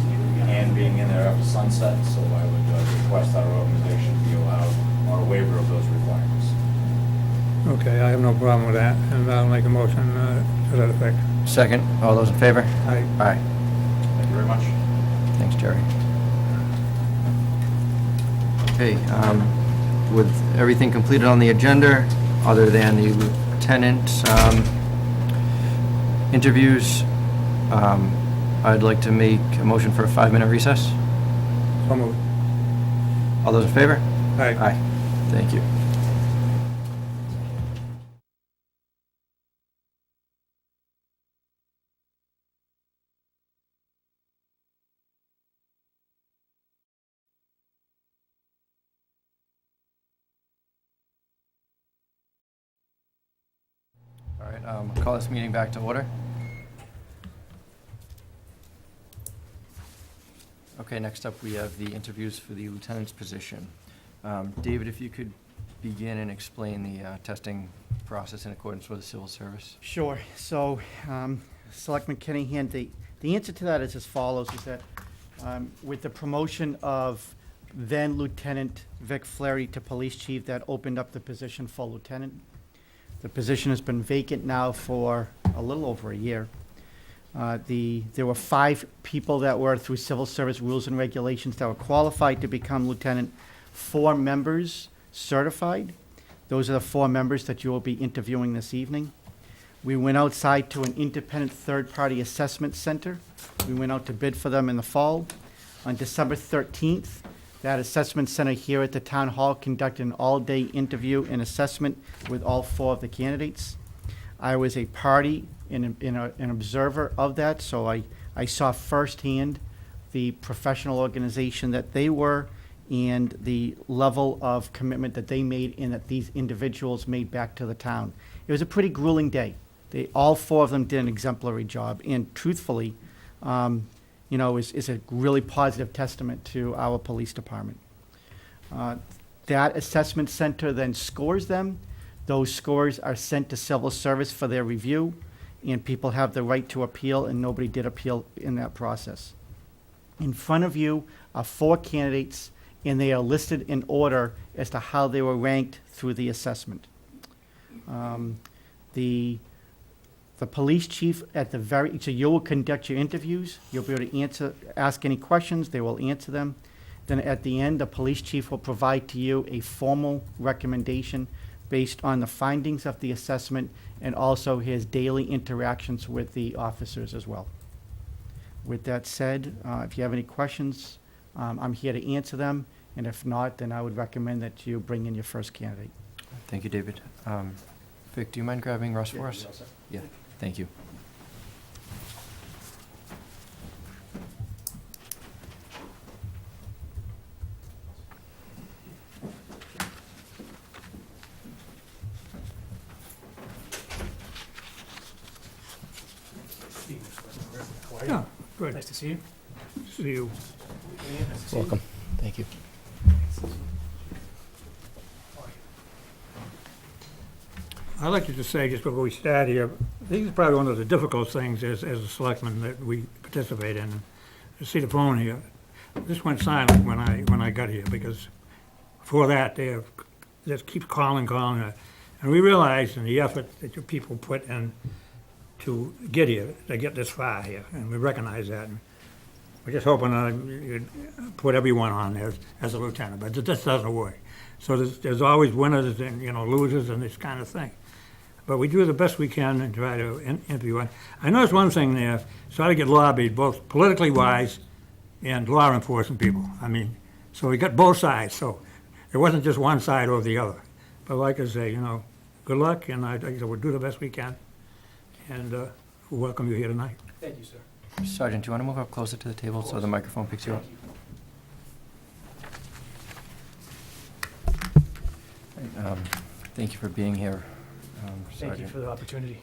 and being in there after sunset, so I would request that our organization be allowed on a waiver of those requirements. Okay, I have no problem with that, and I'll make a motion to that effect. Second. All those in favor? Aye. Aye. Thank you very much. Thanks, Jerry. Okay, with everything completed on the agenda, other than the lieutenant interviews, I'd like to make a motion for a 5-minute recess. So moved. All those in favor? Aye. Aye. Thank you. All right, call this meeting back to order. Okay, next up, we have the interviews for the lieutenant's position. David, if you could begin and explain the testing process in accordance with the civil service. Sure. So, Selectman Kenny, the answer to that is as follows, is that with the promotion of then Lieutenant Vic Flaherty to police chief, that opened up the position for lieutenant. The position has been vacant now for a little over a year. There were 5 people that were, through civil service rules and regulations, that were qualified to become lieutenant, 4 members certified. Those are the 4 members that you will be interviewing this evening. We went outside to an independent third-party assessment center. We went out to bid for them in the fall. On December 13th, that assessment center here at the town hall conducted an all-day interview and assessment with all 4 of the candidates. I was a party and an observer of that, so I saw firsthand the professional organization that they were and the level of commitment that they made and that these individuals made back to the town. It was a pretty grueling day. All 4 of them did an exemplary job, and truthfully, is a really positive testament to our police department. That assessment center then scores them. Those scores are sent to civil service for their review, and people have the right to appeal, and nobody did appeal in that process. In front of you are 4 candidates, and they are listed in order as to how they were ranked through the assessment. The police chief so you will conduct your interviews, you'll be able to ask any questions, they will answer them. Then at the end, the police chief will provide to you a formal recommendation based on the findings of the assessment and also his daily interactions with the officers as well. With that said, if you have any questions, I'm here to answer them, and if not, then I would recommend that you bring in your first candidate. Thank you, David. Vic, do you mind grabbing Russ for us? Yeah, thank you. Yeah, good. Nice to see you. See you. Welcome. Thank you. I'd like to just say, just before we start here, I think it's probably one of the difficult things as a selectman that we participate in. You see the phone here. This went silent when I got here, because before that, they just keep calling. And we realize in the effort that your people put in to get here, to get this far here, and we recognize that. And we're just hoping you'd put everyone on there as a lieutenant, but this doesn't work. So there's always winners and, losers and this kind of thing. But we do the best we can and try to interview. And I noticed one thing there, try to get lobbied, both politically wise and law enforcement people. So we got both sides, so it wasn't just one side or the other. But like I say, good luck, and we'll do the best we can. And we'll welcome you here tonight. Thank you, sir. Sergeant, do you want to move up closer to the table so the microphone picks you up? Thank you for being here. Thank you Sergeant. for the opportunity.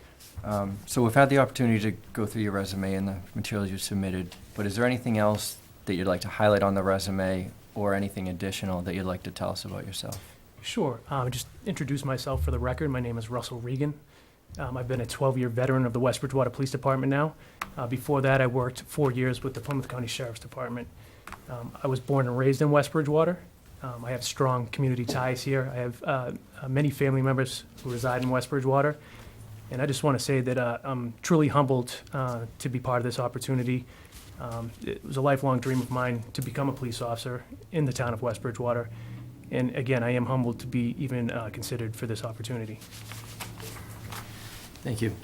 So we've had the opportunity to go through your resume and the materials you submitted, but is there anything else that you'd like to highlight on the resume or anything additional that you'd like to tell us about yourself? Sure. Just introduce myself for the record. My name is Russell Regan. I've been a 12-year veteran of the West Bridgewater Police Department now. Before that, I worked 4 years with the Plymouth County Sheriff's Department. I was born and raised in West Bridgewater. I have strong community ties here. I have many family members who reside in West Bridgewater. And I just want to say that I'm truly humbled to be part of this opportunity. It was a lifelong dream of mine to become a police officer in the town of West Bridgewater. And again, I am humbled to be even considered for this opportunity. Thank you.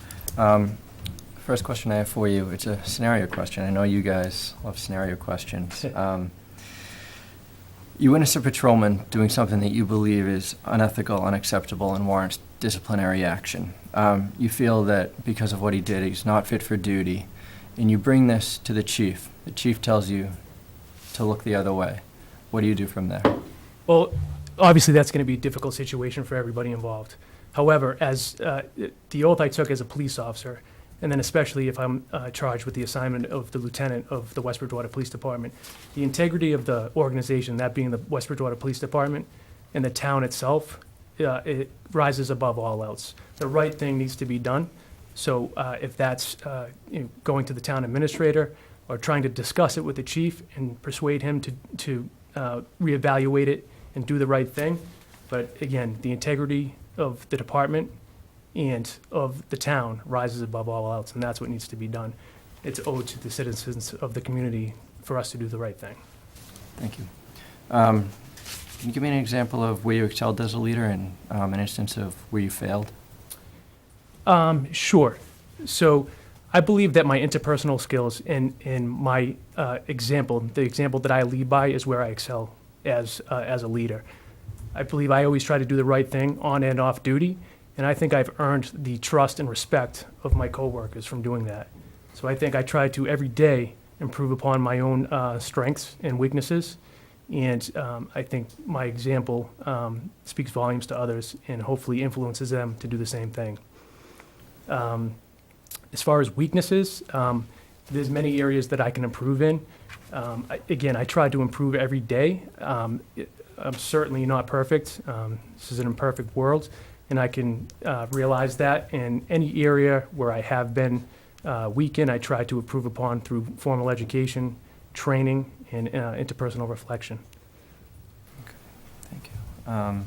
First question I have for you, it's a scenario question. I know you guys love scenario questions. You witness a patrolman doing something that you believe is unethical, unacceptable, and warrants disciplinary action. You feel that because of what he did, he's not fit for duty, and you bring this to the chief. The chief tells you to look the other way. What do you do from there? Well, obviously, that's going to be a difficult situation for everybody involved. However, as the oath I took as a police officer, and then especially if I'm charged with the assignment of the lieutenant of the West Bridgewater Police Department, the integrity of the organization, that being the West Bridgewater Police Department, and the town itself, it rises above all else. The right thing needs to be done. So if that's going to the town administrator or trying to discuss it with the chief and persuade him to reevaluate it and do the right thing. But again, the integrity of the department and of the town rises above all else, and that's what needs to be done. It's owed to the citizens of the community for us to do the right thing. Thank you. Can you give me an example of where you excelled as a leader and an instance of where you failed? Sure. So I believe that my interpersonal skills and my example, the example that I lead by, is where I excel as a leader. I believe I always try to do the right thing on and off duty, and I think I've earned the trust and respect of my coworkers from doing that. So I think I try to every day improve upon my own strengths and weaknesses, and I think my example speaks volumes to others and hopefully influences them to do the same thing. As far as weaknesses, there's many areas that I can improve in. Again, I try to improve every day. I'm certainly not perfect. This is an imperfect world, and I can realize that. In any area where I have been weak in, I try to improve upon through formal education, training, and interpersonal reflection. Okay, thank you.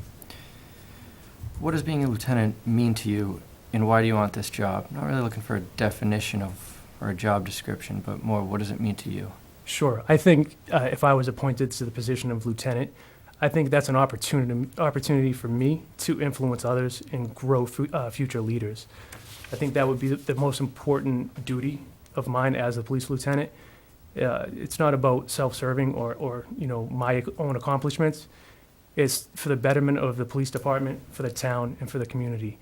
What does being a lieutenant mean to you, and why do you want this job? I'm not really looking for a definition of or a job description, but more, what does it mean to you? Sure. I think if I was appointed to the position of lieutenant, I think that's an opportunity for me to influence others and grow future leaders. I think that would be the most important duty of mine as a police lieutenant. It's not about self-serving or my own accomplishments. It's for the betterment of the police department, for the town, and for the community.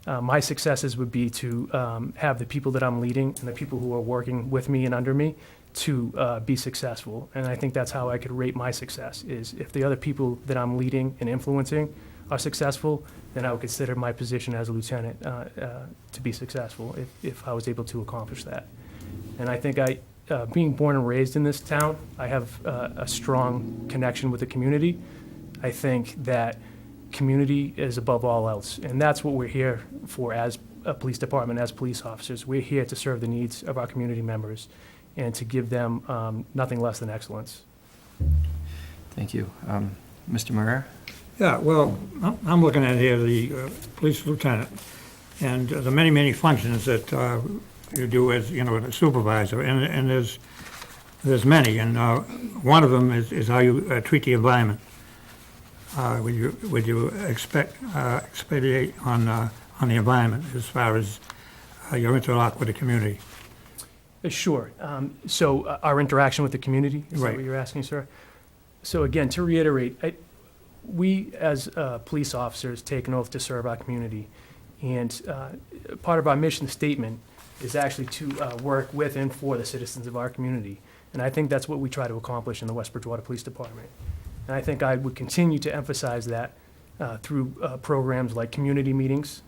My successes would be to have the people that I'm leading and the people who are working with me and under me to be successful. And I think that's how I could rate my success, is if the other people that I'm leading and influencing are successful, then I would consider my position as a lieutenant to be successful if I was able to accomplish that. And I think being born and raised in this town, I have a strong connection with the community. I think that community is above all else, and that's what we're here for as a police department, as police officers. We're here to serve the needs of our community members and to give them nothing less than excellence. Thank you. Mr. Marrero? Yeah, well, I'm looking at here the police lieutenant and the many, many functions that you do as, a supervisor, and there's many, and one of them is how you treat the environment. Would you expedite on the environment as far as your interact with the community? Sure. So our interaction with the community, is that what you're asking, sir? So again, to reiterate, we as police officers take an oath to serve our community. And part of our mission statement is actually to work with and for the citizens of our community. And I think that's what we try to accomplish in the West Bridgewater Police Department. And I think I would continue to emphasize that through programs like community meetings,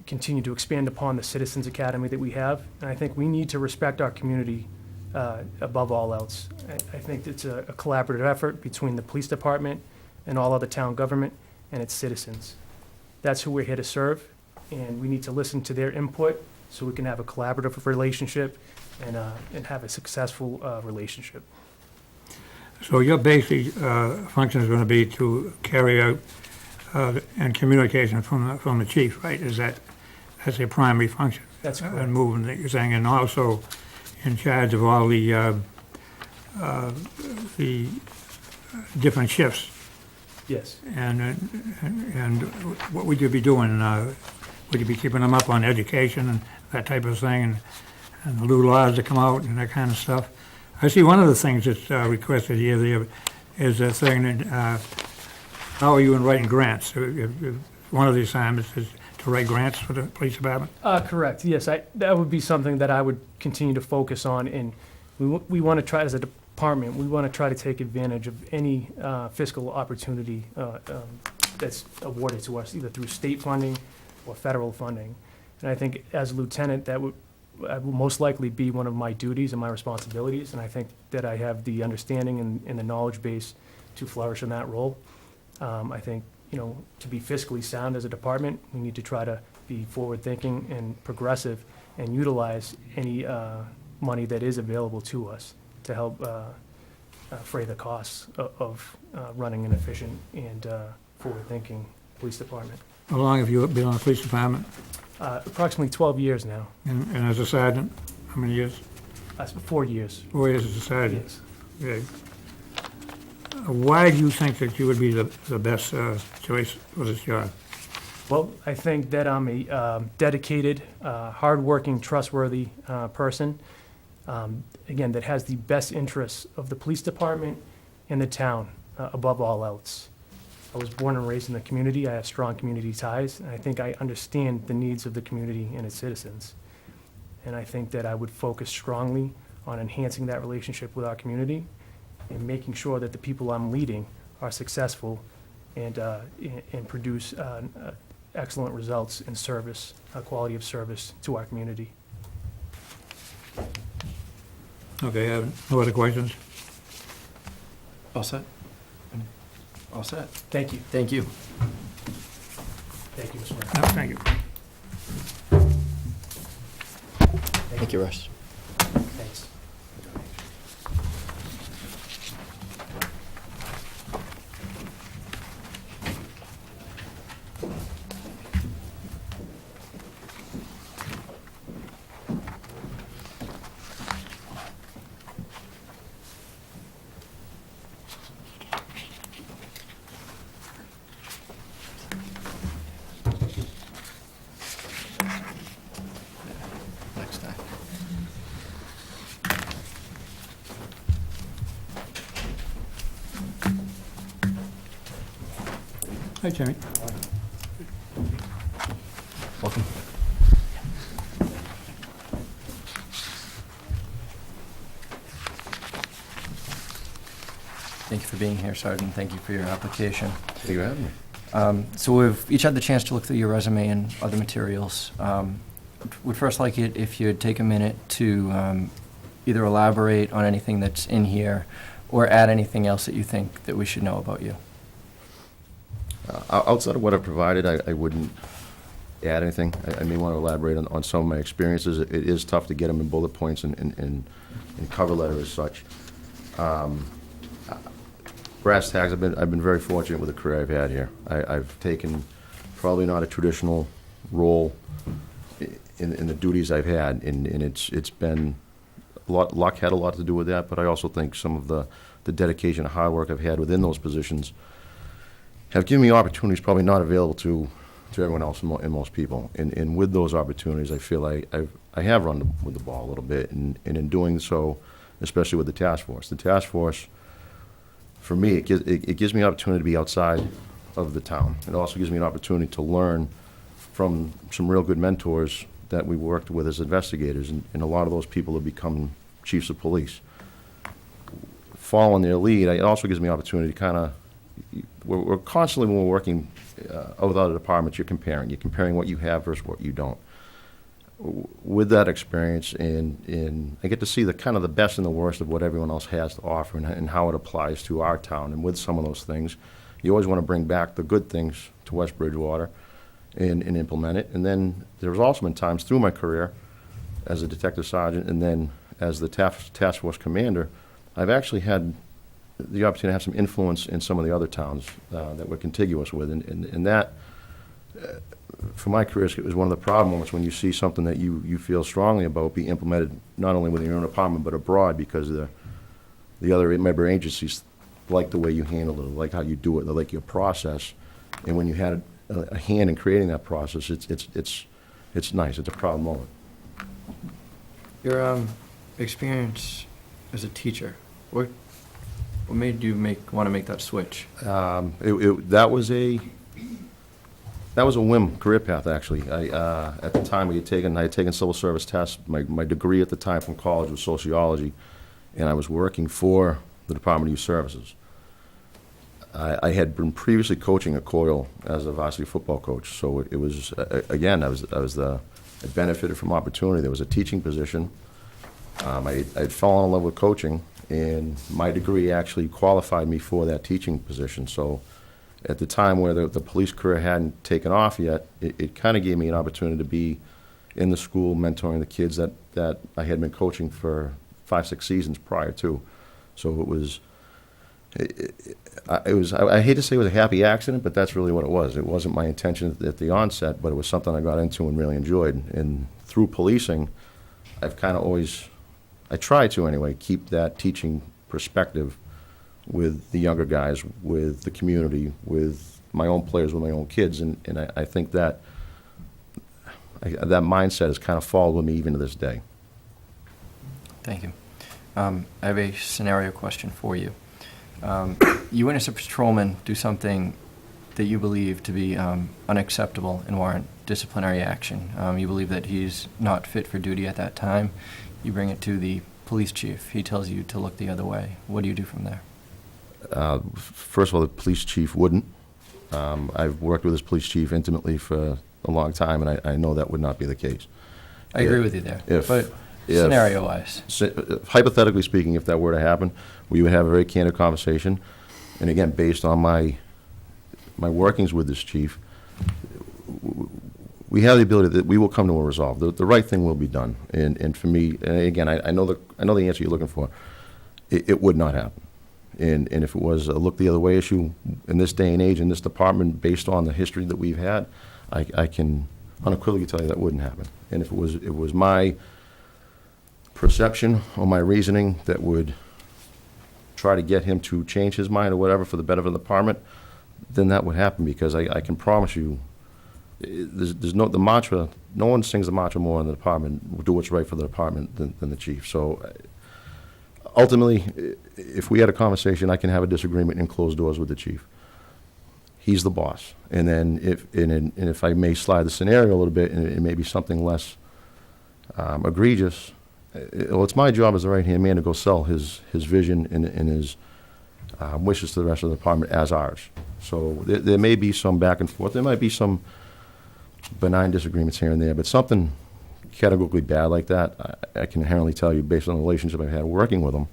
continue to expand upon the Citizens Academy that we have. And I think we need to respect our community above all else. I think it's a collaborative effort between the police department and all other town government and its citizens. That's who we're here to serve, and we need to listen to their input so we can have a collaborative relationship and have a successful relationship. So your basic function is going to be to carry out and communication from the chief, right? That's your primary function? That's correct. And moving, that you're saying, and also in charge of all the different shifts. Yes. And what would you be doing? Would you be keeping them up on education and that type of thing, and the new laws that come out and that kind of stuff? I see one of the things that's requested here there is a thing that, how are you in writing grants? One of the assignments is to write grants for the police department? Correct, yes. That would be something that I would continue to focus on, and we want to try, as a department, we want to try to take advantage of any fiscal opportunity that's awarded to us, either through state funding or federal funding. And I think as a lieutenant, that will most likely be one of my duties and my responsibilities, and I think that I have the understanding and the knowledge base to flourish in that role. I think, to be fiscally sound as a department, we need to try to be forward-thinking and progressive and utilize any money that is available to us to help fray the costs of running an efficient and forward-thinking police department. How long have you been on the police department? Approximately 12 years now. And as a sergeant, how many years? 4 years. 4 years as a sergeant? Yes. Okay. Why do you think that you would be the best choice for this job? Well, I think that I'm a dedicated, hardworking, trustworthy person, again, that has the best interests of the police department and the town above all else. I was born and raised in the community. I have strong community ties, and I think I understand the needs of the community and its citizens. And I think that I would focus strongly on enhancing that relationship with our community and making sure that the people I'm leading are successful and produce excellent results in service, quality of service to our community. Okay, I have no other questions? All set? All set. Thank you. Thank you. Thank you, Mr. Mayor. No, thank you. Thank you, Russ. Thanks. Next time. Hi, Jimmy. Welcome. Thank you for being here, Sergeant. Thank you for your application. Thank you for having me. So we've each had the chance to look through your resume and other materials. Would first like it if you'd take a minute to either elaborate on anything that's in here or add anything else that you think that we should know about you. Outside of what I've provided, I wouldn't add anything. I may want to elaborate on some of my experiences. It is tough to get them in bullet points and cover letter as such. Brass tacks, I've been very fortunate with the career I've had here. I've taken probably not a traditional role in the duties I've had, and it's been a lot. Luck had a lot to do with that, but I also think some of the dedication and hard work I've had within those positions have given me opportunities probably not available to everyone else and most people. And with those opportunities, I feel I have run with the ball a little bit, and in doing so, especially with the task force. The task force, for me, it gives me an opportunity to be outside of the town. It also gives me an opportunity to learn from some real good mentors that we worked with as investigators, and a lot of those people have become chiefs of police. Following their lead, it also gives me an opportunity to kind of, we're constantly, when we're working with other departments, you're comparing what you have versus what you don't. With that experience, and I get to see the kind of the best and the worst of what everyone else has to offer and how it applies to our town. And with some of those things, you always want to bring back the good things to West Bridgewater and implement it. And then there's also been times through my career as a detective sergeant and then as the task force commander, I've actually had the opportunity to have some influence in some of the other towns that we're contiguous with. And that, for my career, it was one of the problem moments when you see something that you feel strongly about be implemented not only within your own department but abroad, because the other member agencies like the way you handle it, like how you do it, they like your process. And when you had a hand in creating that process, it's nice. It's a proud moment. Your experience as a teacher, what made you want to make that switch? That was a whim, career path, actually. At the time, I had taken civil service tests. My degree at the time from college was sociology, and I was working for the Department of Youth Services. I had been previously coaching at Coyle as a varsity football coach, so it was, again, I benefited from opportunity. There was a teaching position. I'd fallen in love with coaching, and my degree actually qualified me for that teaching position. So at the time where the police career hadn't taken off yet, it kind of gave me an opportunity to be in the school mentoring the kids that I had been coaching for 5-6 seasons prior to. So it was, I hate to say it was a happy accident, but that's really what it was. It wasn't my intention at the onset, but it was something I got into and really enjoyed. And through policing, I've kind of always, I try to anyway, keep that teaching perspective with the younger guys, with the community, with my own players, with my own kids. And I think that that mindset has kind of followed with me even to this day. Thank you. I have a scenario question for you. You witness a patrolman do something that you believe to be unacceptable and warrant disciplinary action. You believe that he's not fit for duty at that time. You bring it to the police chief. He tells you to look the other way. What do you do from there? First of all, the police chief wouldn't. I've worked with this police chief intimately for a long time, and I know that would not be the case. I agree with you there. But scenario-wise, hypothetically speaking, if that were to happen, we would have a very candid conversation. And again, based on my workings with this chief, we have the ability that we will come to a resolve. The right thing will be done. And for me, and again, I know the answer you're looking for. It would not happen. And if it was a look the other way issue in this day and age in this department, based on the history that we've had, I can unequivocally tell you that wouldn't happen. And if it was my perception or my reasoning that would try to get him to change his mind or whatever for the better of the department, then that would happen, because I can promise you, there's no, the mantra, no one sings the mantra more in the department, do what's right for the department, than the chief. So ultimately, if we had a conversation, I can have a disagreement in closed doors with the chief. He's the boss. And then if I may slide the scenario a little bit, and it may be something less egregious, well, it's my job as the right-hand man to go sell his vision and his wishes to the rest of the department as ours. So there may be some back and forth. There might be some benign disagreements here and there, but something categorically bad like that, I can inherently tell you, based on the relationship I've had working with him,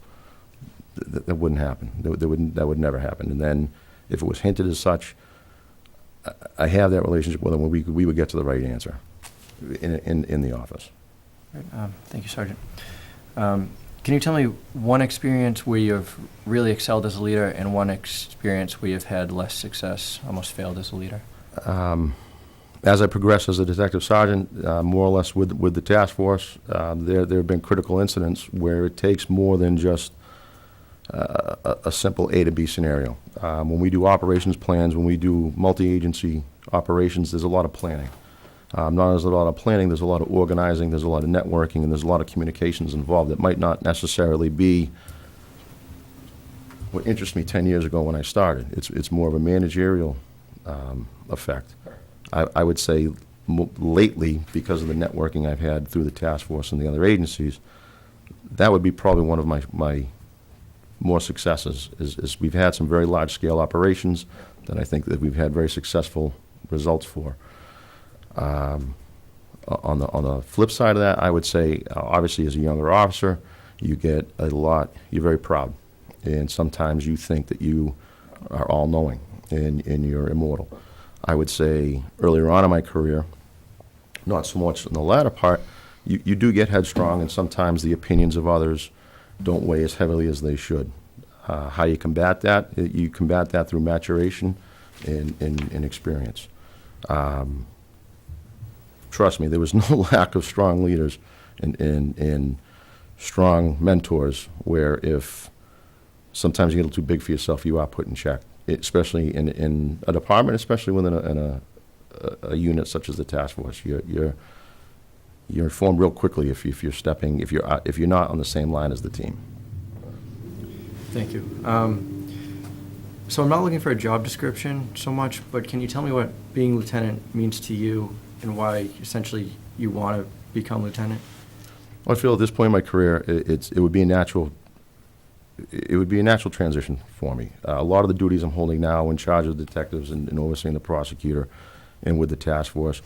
that wouldn't happen. That would never happen. And then if it was hinted as such, I have that relationship with him where we would get to the right answer in the office. Right. Thank you, Sergeant. Can you tell me one experience where you've really excelled as a leader and one experience where you've had less success, almost failed as a leader? As I progressed as a detective sergeant, more or less with the task force, there have been critical incidents where it takes more than just a simple A to B scenario. When we do operations plans, when we do multi-agency operations, there's a lot of planning. Not as a lot of planning, there's a lot of organizing, there's a lot of networking, and there's a lot of communications involved that might not necessarily be what interested me 10 years ago when I started. It's more of a managerial effect. I would say lately, because of the networking I've had through the task force and the other agencies, that would be probably one of my more successes, is we've had some very large-scale operations that I think that we've had very successful results for. On the flip side of that, I would say, obviously, as a younger officer, you get a lot, you're very proud. And sometimes you think that you are all-knowing and you're immortal. I would say earlier on in my career, not so much in the latter part, you do get headstrong, and sometimes the opinions of others don't weigh as heavily as they should. How you combat that? You combat that through maturation and experience. Trust me, there was no lack of strong leaders and strong mentors where if sometimes you get a little too big for yourself, you are put in check, especially in a department, especially within a unit such as the task force. You're informed real quickly if you're not on the same line as the team. Thank you. So I'm not looking for a job description so much, but can you tell me what being lieutenant means to you and why essentially you want to become lieutenant? Well, I feel at this point in my career, it would be a natural transition for me. A lot of the duties I'm holding now, in charge of detectives and overseeing the prosecutor, and with the task force,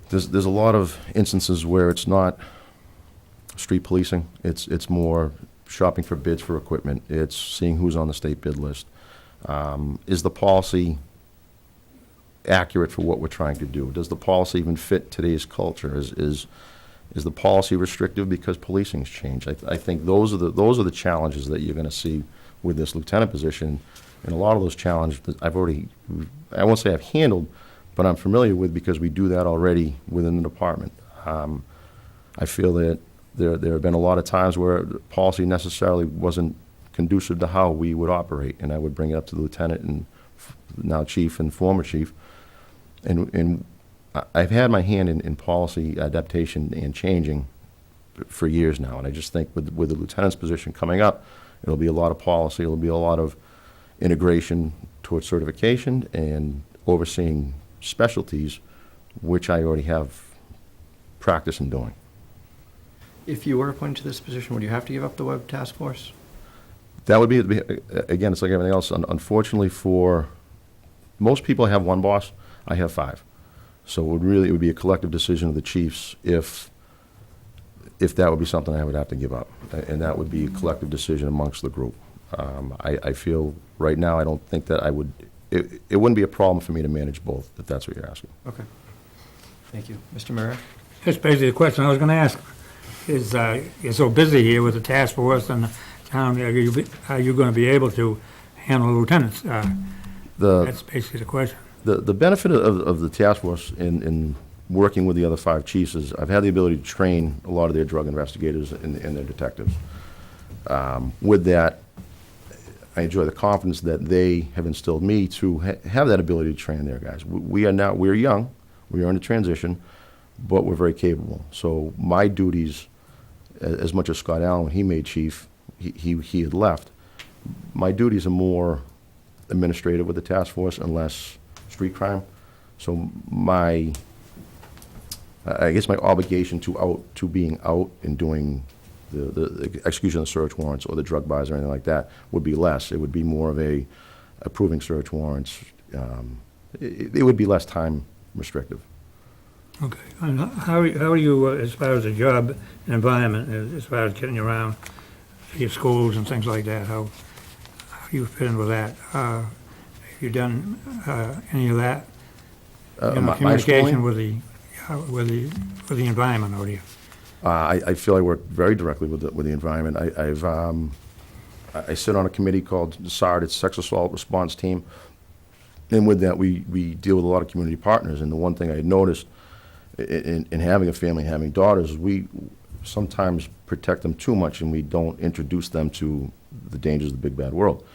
there's a lot of instances where it's not street policing. It's more shopping for bids for equipment. It's seeing who's on the state bid list. Is the policy accurate for what we're trying to do? Does the policy even fit today's culture? Is the policy restrictive because policing's changed? I think those are the challenges that you're going to see with this lieutenant position, and a lot of those challenges I won't say I've handled, but I'm familiar with because we do that already within the department. I feel that there have been a lot of times where policy necessarily wasn't conducive to how we would operate, and I would bring it up to the lieutenant and now chief and former chief, and I've had my hand in policy adaptation and changing for years now, and I just think with the lieutenant's position coming up, it'll be a lot of policy, it'll be a lot of integration towards certification and overseeing specialties, which I already have practice in doing. If you were appointed to this position, would you have to give up the web task force? That would be, again, it's like everything else. Unfortunately, for most people, I have one boss. I have 5. So it would be a collective decision of the chiefs if that would be something I would have to give up. And that would be a collective decision amongst the group. I feel right now I don't think that I would, it wouldn't be a problem for me to manage both, if that's what you're asking. Okay. Thank you. Mr. Murray? That's basically the question I was going to ask. Is you're so busy here with the task force and the town, are you going to be able to handle lieutenants? That's basically the question. The benefit of the task force in working with the other 5 chiefs is I've had the ability to train a lot of their drug investigators and their detectives. With that, I enjoy the confidence that they have instilled me to have that ability to train their guys. We're young, we are in a transition, but we're very capable. So my duties, as much as Scott Allen, when he made chief, he had left, my duties are more administrative with the task force and less street crime. So I guess my obligation to being out and doing the execution of the search warrants or the drug buys or anything like that would be less. It would be more of approving search warrants. It would be less time restrictive. Okay. And how are you, as far as the job environment, as far as getting around to your schools and things like that? How do you fit in with that? Have you done any of that? Communication with the environment, or do you? I feel I work very directly with the environment. I sit on a committee called SART, it's Sex Assault Response Team, and with that we deal with a lot of community partners. And the one thing I had noticed in having a family, having daughters, we sometimes protect them too much and we don't introduce them to the dangers of the big bad world.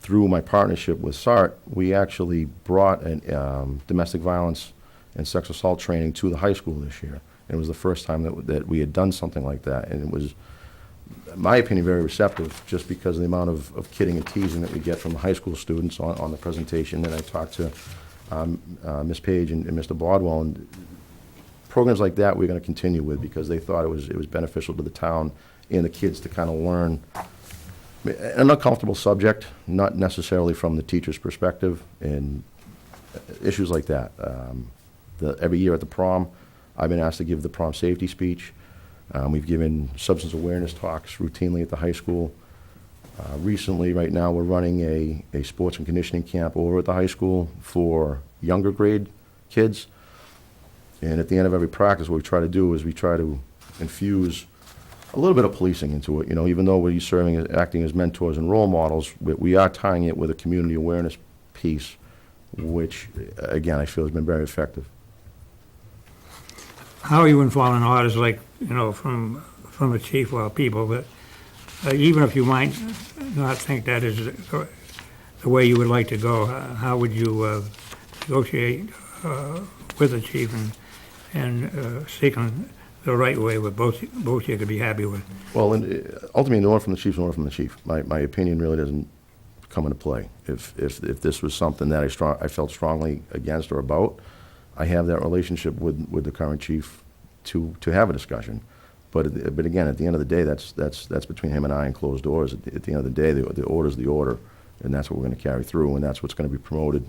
Through my partnership with SART, we actually brought domestic violence and sex assault training to the high school this year. And it was the first time that we had done something like that. And it was, in my opinion, very receptive, just because of the amount of kidding and teasing that we get from the high school students on the presentation. And I talked to Ms. Page and Mr. Bodwell, and programs like that we're going to continue with because they thought it was beneficial to the town and the kids to kind of learn an uncomfortable subject, not necessarily from the teacher's perspective, and issues like that. Every year at the prom, I've been asked to give the prom safety speech. We've given substance awareness talks routinely at the high school. Recently, right now, we're running a sports and conditioning camp over at the high school for younger grade kids. And at the end of every practice, what we try to do is we try to infuse a little bit of policing into it. You know, even though we're acting as mentors and role models, we are tying it with a community awareness piece, which, again, I feel has been very effective. How are you following orders like, from the chief or people that, even if you might not think that is the way you would like to go, how would you negotiate with the chief and seeking the right way with both you could be happy with? Well, ultimately, an order from the chief is an order from the chief. My opinion really doesn't come into play. If this was something that I felt strongly against or about, I have that relationship with the current chief to have a discussion. But again, at the end of the day, that's between him and I and closed doors. At the end of the day, the order is the order, and that's what we're going to carry through, and that's what's going to be promoted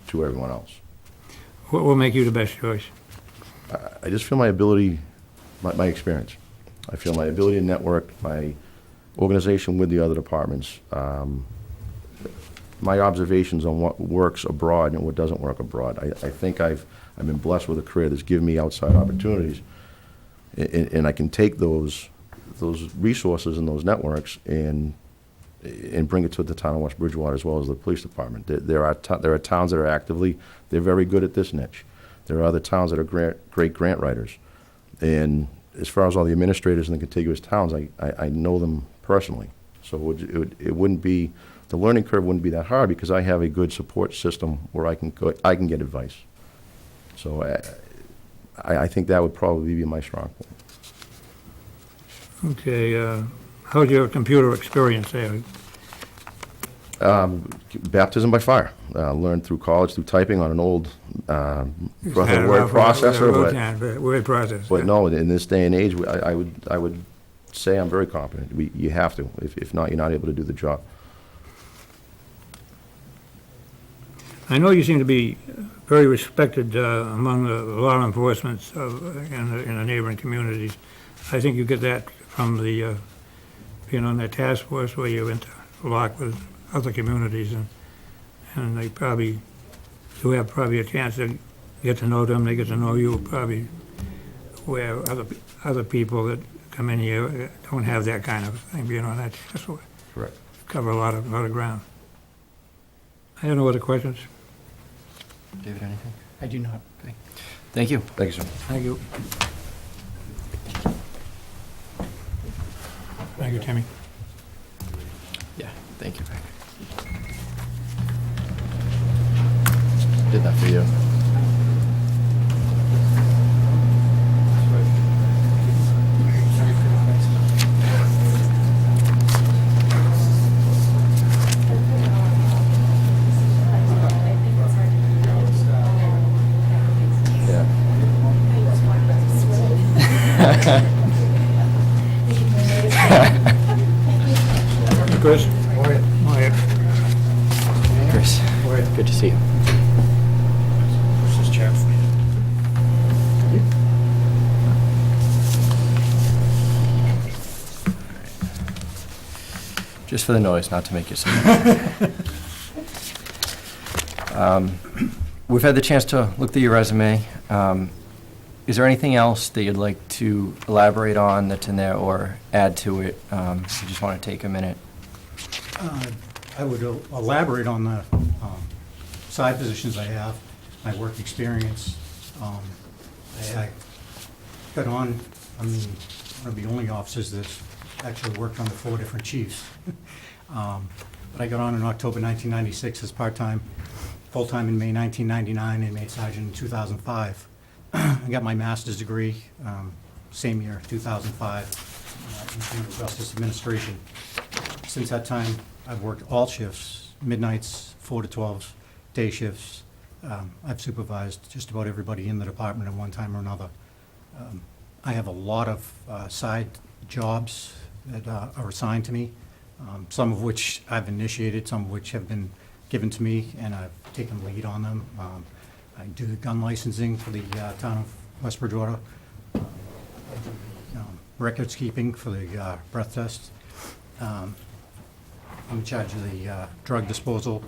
to everyone else. What will make you the best choice? I just feel my ability, my experience. I feel my ability to network, my organization with the other departments, my observations on what works abroad and what doesn't work abroad. I think I've been blessed with a career that's given me outside opportunities, and I can take those resources and those networks and bring it to the town of West Bridgewater as well as the police department. There are towns that are they're very good at this niche. There are other towns that are great grant writers. And as far as all the administrators in the contiguous towns, I know them personally. So it wouldn't be, the learning curve wouldn't be that hard because I have a good support system where I can get advice. So I think that would probably be my strong point. Okay, how's your computer experience there? Baptism by fire. Learned through college, through typing on an old word processor. Word processor. But no, in this day and age, I would say I'm very competent. You have to. If not, you're not able to do the job. I know you seem to be very respected among the law enforcement in the neighboring communities. I think you get that from the being on that task force where you interlock with other communities, and they probably do have probably a chance to get to know them. They get to know you probably, where other people that come in here don't have that kind of thing. That's what Correct. Cover a lot of ground. I have no other questions. David, anything? I do not. Okay. Thank you. Thank you, sir. Thank you. Thank you, Timmy. Yeah, thank you. Did that for you. Chris? Chris, good to see you. This is Jeff. Just for the noise, not to make you sick. We've had the chance to look through your resume. Is there anything else that you'd like to elaborate on that's in there or add to it? If you just want to take a minute. I would elaborate on the side positions I have, my work experience. I got on, I'm one of the only officers that's actually worked under 4 different chiefs. But I got on in October 1996 as part-time, full-time in May 1999, and made sergeant in 2005. I got my master's degree, same year, 2005, in criminal justice administration. Since that time, I've worked all shifts, midnights, 4 to 12, day shifts. I've supervised just about everybody in the department at one time or another. I have a lot of side jobs that are assigned to me. some of which I've initiated, some of which have been given to me, and I've taken lead on them. I do the gun licensing for the town of West Bridgewater, I do the, records keeping for the breath test. I'm in charge of the drug disposal,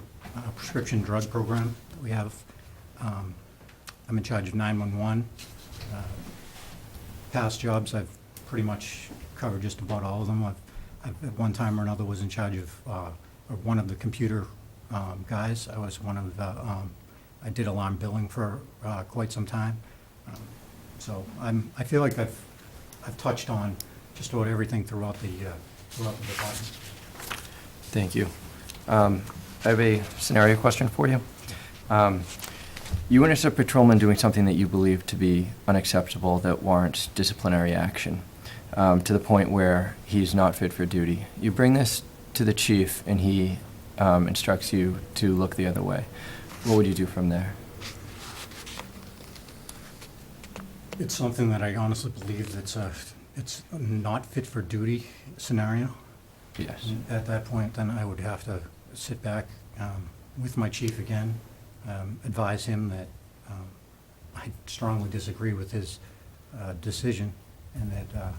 prescription drug program that we have. I'm in charge of 911. Past jobs, I've pretty much covered just about all of them. I've at one time or another was in charge of one of the computer guys. I was one of the, I did alarm billing for quite some time. So I feel like I've touched on just about everything throughout the department. Thank you. I have a scenario question for you. You witnessed a patrolman doing something that you believe to be unacceptable that warrants disciplinary action, to the point where he's not fit for duty. You bring this to the chief and he instructs you to look the other way. What would you do from there? It's something that I honestly believe it's a not fit for duty scenario. Yes. And at that point, then I would have to sit back with my chief again, advise him that I strongly disagree with his decision, and that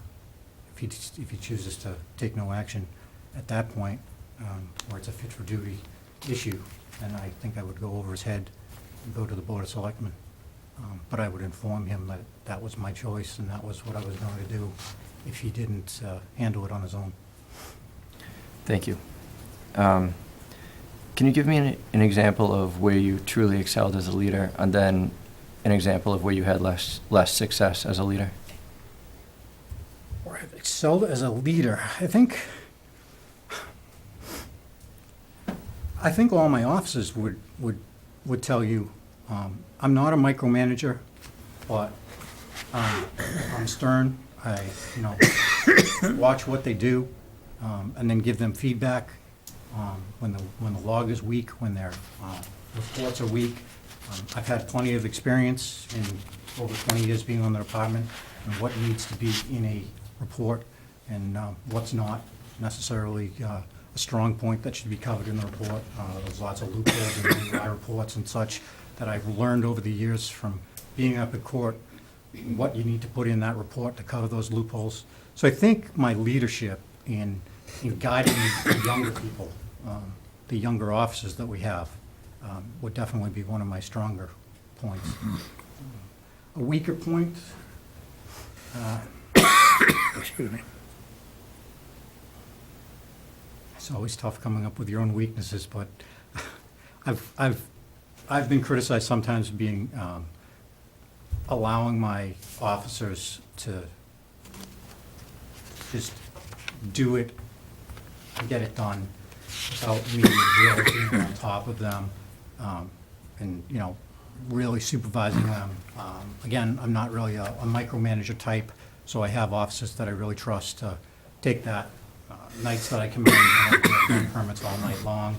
if he chooses to take no action at that point, where it's a fit for duty issue, then I think I would go over his head and go to the Board of Selectmen. But I would inform him that that was my choice and that was what I was going to do if he didn't handle it on his own. Thank you. Can you give me an example of where you truly excelled as a leader, and then an example of where you had less success as a leader? Where I've excelled as a leader, I think all my officers would tell you, I'm not a micromanager, but I'm stern. I watch what they do, and then give them feedback when the log is weak, when their reports are weak. I've had plenty of experience in over 20 years being on the department, and what needs to be in a report and what's not necessarily a strong point that should be covered in the report. There's lots of loopholes in my reports and such that I've learned over the years from being up at court, what you need to put in that report to cover those loopholes. So I think my leadership in guiding the younger people, the younger officers that we have, would definitely be one of my stronger points. A weaker point, Excuse me. it's always tough coming up with your own weaknesses, but I've been criticized sometimes being allowing my officers to just do it, get it done, without me really being on top of them, and really supervising them. Again, I'm not really a micromanager type, so I have officers that I really trust to take that. Nights that I come in and I get permits all night long,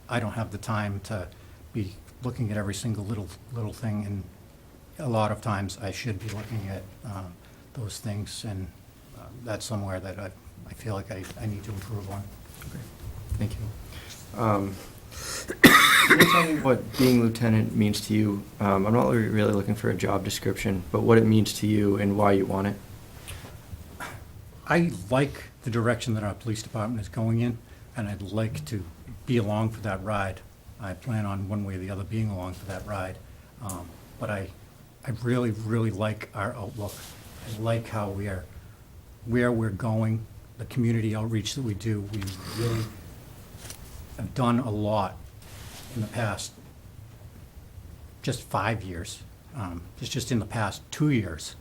I don't have the time to be looking at every single little thing, and a lot of times I should be looking at those things, and that's somewhere that I feel like I need to improve on. Thank you. Can you tell me what being lieutenant means to you? I'm not really looking for a job description, but what it means to you and why you want it. I like the direction that our police department is going in, and I'd like to be along for that ride. I plan on one way or the other being along for that ride. But I really, really like our outlook. I like how where we're going, the community outreach that we do. We really have done a lot in the past just 5 years. Just in the past 2 years.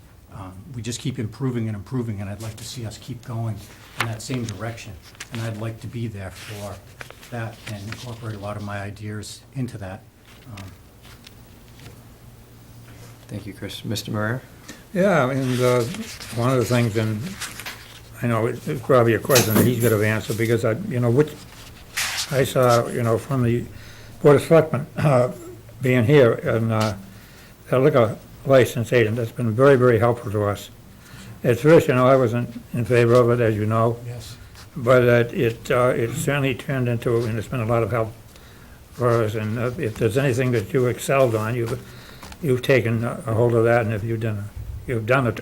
We just keep improving and improving, and I'd like to see us keep going in that same direction. And I'd like to be there for that and incorporate a lot of my ideas into that. Thank you, Chris. Mr. Marrero? Yeah, and one of the things, and I know it's probably a question that he's got to answer, because which I saw, from the Board of Selectmen being here, and the liquor license agent, that's been very, very helpful to us. At first, I wasn't in favor of it, as you know. Yes. but it certainly turned into, and it's been a lot of help for us, and if there's anything that you excelled on, you've taken a hold of that, and if you've done it,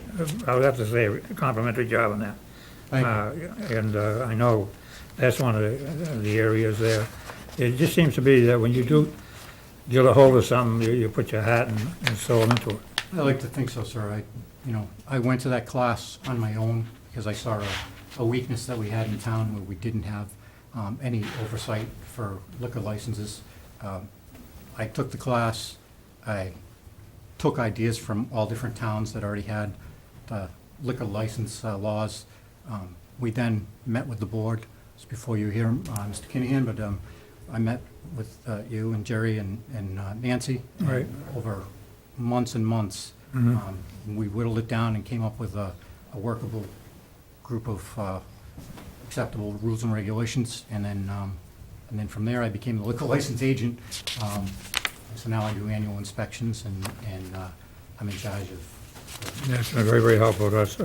I would have to say, a complimentary job on that. Thank you. And I know that's one of the areas there. It just seems to be that when you do get a hold of something, you put your heart and soul into it. I like to think so, sir. I went to that class on my own because I saw a weakness that we had in town where we didn't have any oversight for liquor licenses. I took the class, I took ideas from all different towns that already had liquor license laws. We then met with the board. It's before you here, Mr. Kinahan, but I met with you and Jerry and Nancy. Right. Over months and months. We whittled it down and came up with a workable group of acceptable rules and regulations. And then from there, I became the liquor license agent. So now I do annual inspections and I'm in charge of. That's been very, very helpful to us.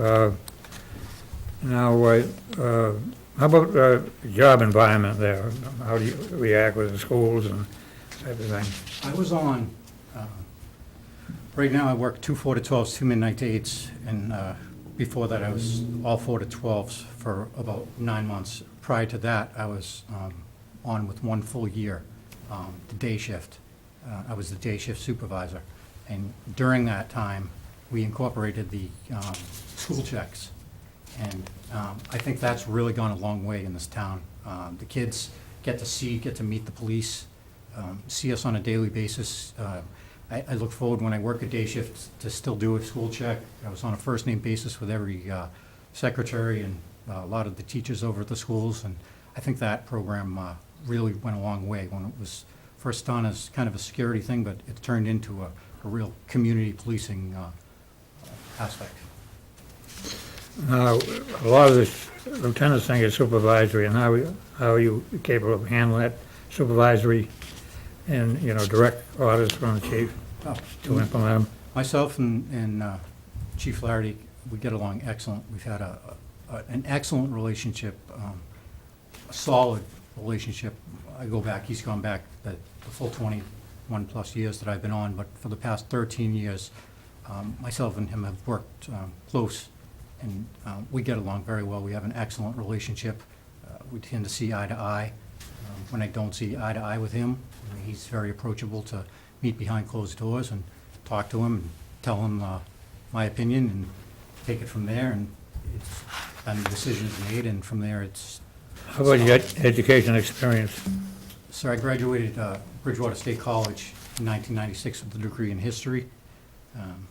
Now, how about job environment there? How do you react with the schools and everything? I was on, right now I work 2 4 to 12s, 2 midnight to 8s, and before that I was all 4 to 12s for about 9 months. Prior to that, I was on with 1 full year, the day shift. I was the day shift supervisor, and during that time, we incorporated the school checks. And I think that's really gone a long way in this town. The kids get to meet the police, see us on a daily basis. I look forward when I work a day shift to still do a school check. I was on a first name basis with every secretary and a lot of the teachers over at the schools. And I think that program really went a long way when it was first done as kind of a security thing, but it turned into a real community policing aspect. Now, a lot of this lieutenant's thing is supervisory, and how are you capable of handling that supervisory and, direct orders from the chief to implement them? Myself and Chief Flaherty, we get along excellent. We've had an excellent relationship, a solid relationship. I go back, he's gone back the full 21 plus years that I've been on, but for the past 13 years, myself and him have worked close. And we get along very well. We have an excellent relationship. We tend to see eye to eye. When I don't see eye to eye with him, he's very approachable to meet behind closed doors and talk to him and tell him my opinion and take it from there. And the decision is made, and from there it's... How about your education experience? So I graduated Bridgewater State College in 1996 with a degree in history. And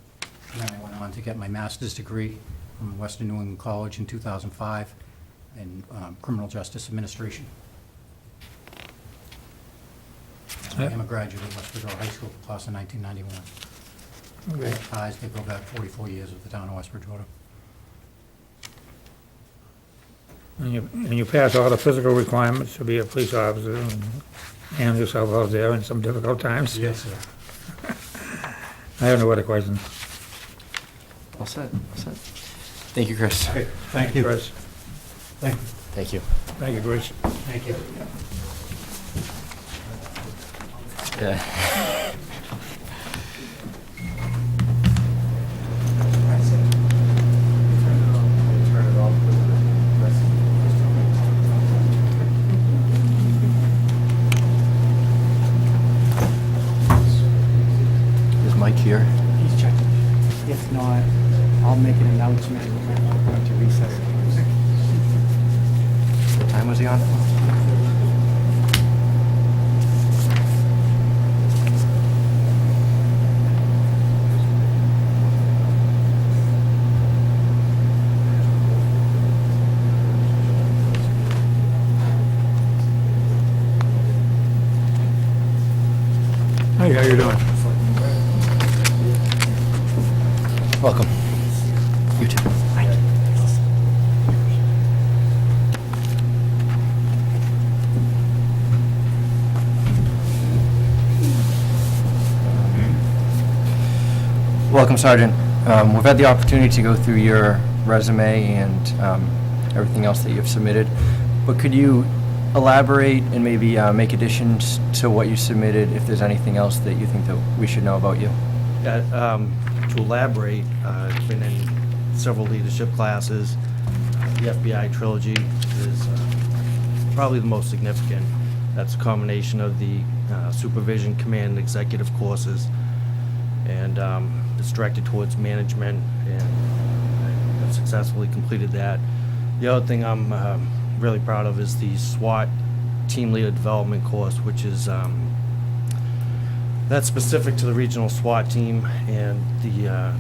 then I went on to get my master's degree from Western New England College in 2005 in criminal justice administration. I am a graduate of West Bridgewater High School, class of 1991. I have ties, they go back 44 years with the town of West Bridgewater. And you pass all the physical requirements to be a police officer and handle yourself out there in some difficult times? Yes, sir. I have no other questions. All set, all set. Thank you, Chris. Okay, thank you. Chris. Thank you. Thank you. Thank you, Chris. Thank you. Yeah. Is Mike here? He's checking. If not, I'll make an announcement and we're going to recess. What time was he on? Hey, how you doing? Welcome. You too. Welcome, Sergeant. We've had the opportunity to go through your resume and everything else that you've submitted. But could you elaborate and maybe make additions to what you submitted if there's anything else that you think that we should know about you? Yeah, to elaborate, I've been in several leadership classes. The FBI trilogy is probably the most significant. That's a combination of the supervision, command, and executive courses, and it's directed towards management, and I've successfully completed that. The other thing I'm really proud of is the SWAT Team Leader Development course, which is that's specific to the regional SWAT team, and the